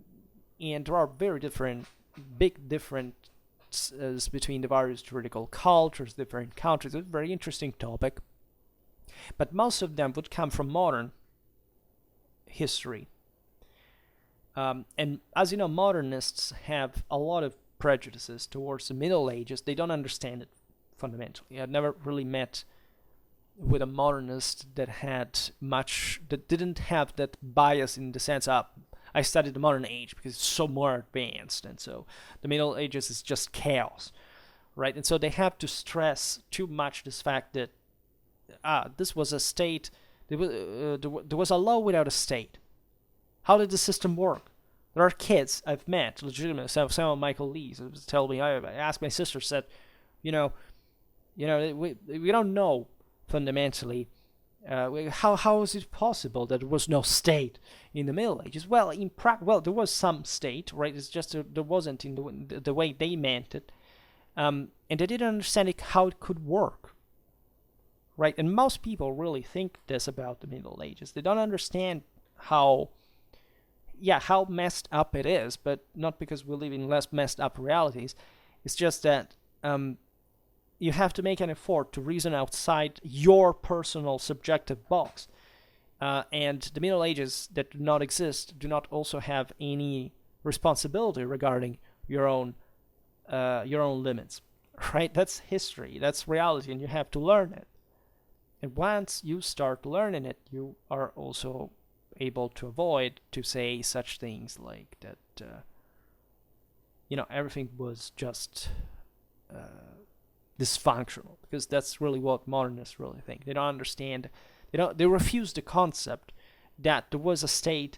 there are very big differences between the various juridical cultures, different countries. It's a very interesting topic. But most of them would come from modern history. And as you know, modernists have a lot of prejudices towards the Middle Ages. They don't understand it fundamentally. I've never really met with a modernist that didn't have that bias in the sense of, I studied the modern age because it's so more advanced, and so the Middle Ages is just chaos, right? And so they have to stress too much this fact that this was a state, there was a law without a state. How did the system work? There are kids I've met, legitimately, some of my colleagues tell me, I asked my sister, said, we don't know fundamentally how is it possible that there was no state in the Middle Ages? Well, there was some state, right? It's just there wasn't in the way they meant it, and they didn't understand how it could work, right? And most people really think this about the Middle Ages. They don't understand how messed up it is, but not because we live in less messed up realities. It's just that you have to make an effort to reason outside your personal subjective box. And the Middle Ages that do not exist do not also have any responsibility regarding your own limits, right? That's history, that's reality, and you have to learn it. And once you start learning it, you are also able to avoid to say such things like that everything was just dysfunctional, because that's really what modernists really think. They don't understand, they refuse the concept that there was a state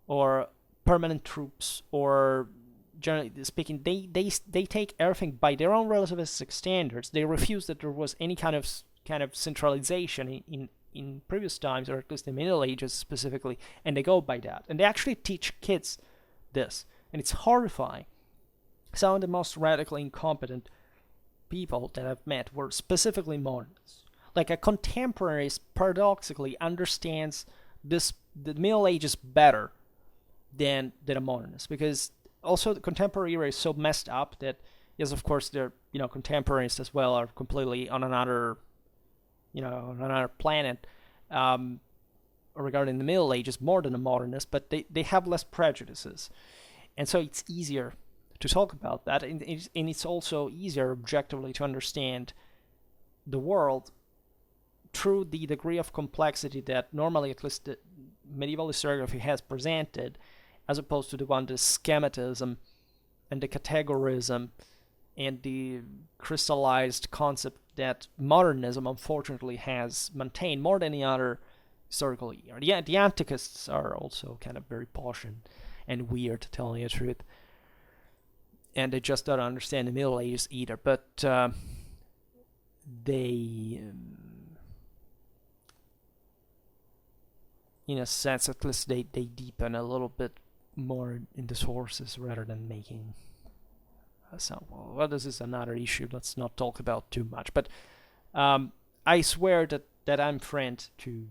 or permanent troops, or generally speaking, they take everything by their own relativistic standards. They refuse that there was any kind of centralization in previous times, or at least the Middle Ages specifically, and they go by that. And they actually teach kids this, and it's horrifying. Some of the most radically incompetent people that I've met were specifically modernists. Like, a contemporary paradoxically understands the Middle Ages better than a modernist, because also the contemporary era is so messed up that, yes, of course, their contemporaries as well are completely on another planet regarding the Middle Ages, more than a modernist, but they have less prejudices, and so it's easier to talk about that, and it's also easier objectively to understand the world through the degree of complexity that normally, at least, the medieval historiography has presented, as opposed to the one, the schematism and the categorism and the crystallized concept that modernism unfortunately has maintained more than any other historical era. The antiquists are also kind of very posh and weird, to tell you the truth, and they just don't understand the Middle Ages either, but they, in a sense, at least they deepen a little bit more in the sources rather than making this is another issue, let's not talk about too much, but I swear that I'm friend to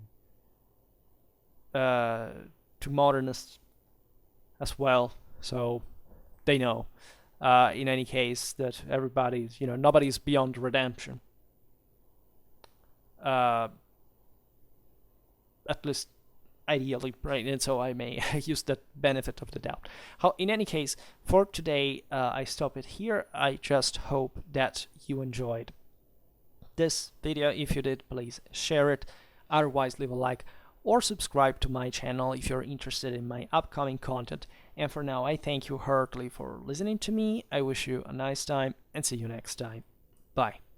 modernists as well, so they know, in any case, that everybody's, nobody's beyond redemption, at least ideally, right? And so I may use the benefit of the doubt. In any case, for today, I stop it here. I just hope that you enjoyed this video. If you did, please share it. Otherwise, leave a like or subscribe to my channel if you're interested in my upcoming content. And for now, I thank you heartily for listening to me. I wish you a nice time and see you next time. Bye.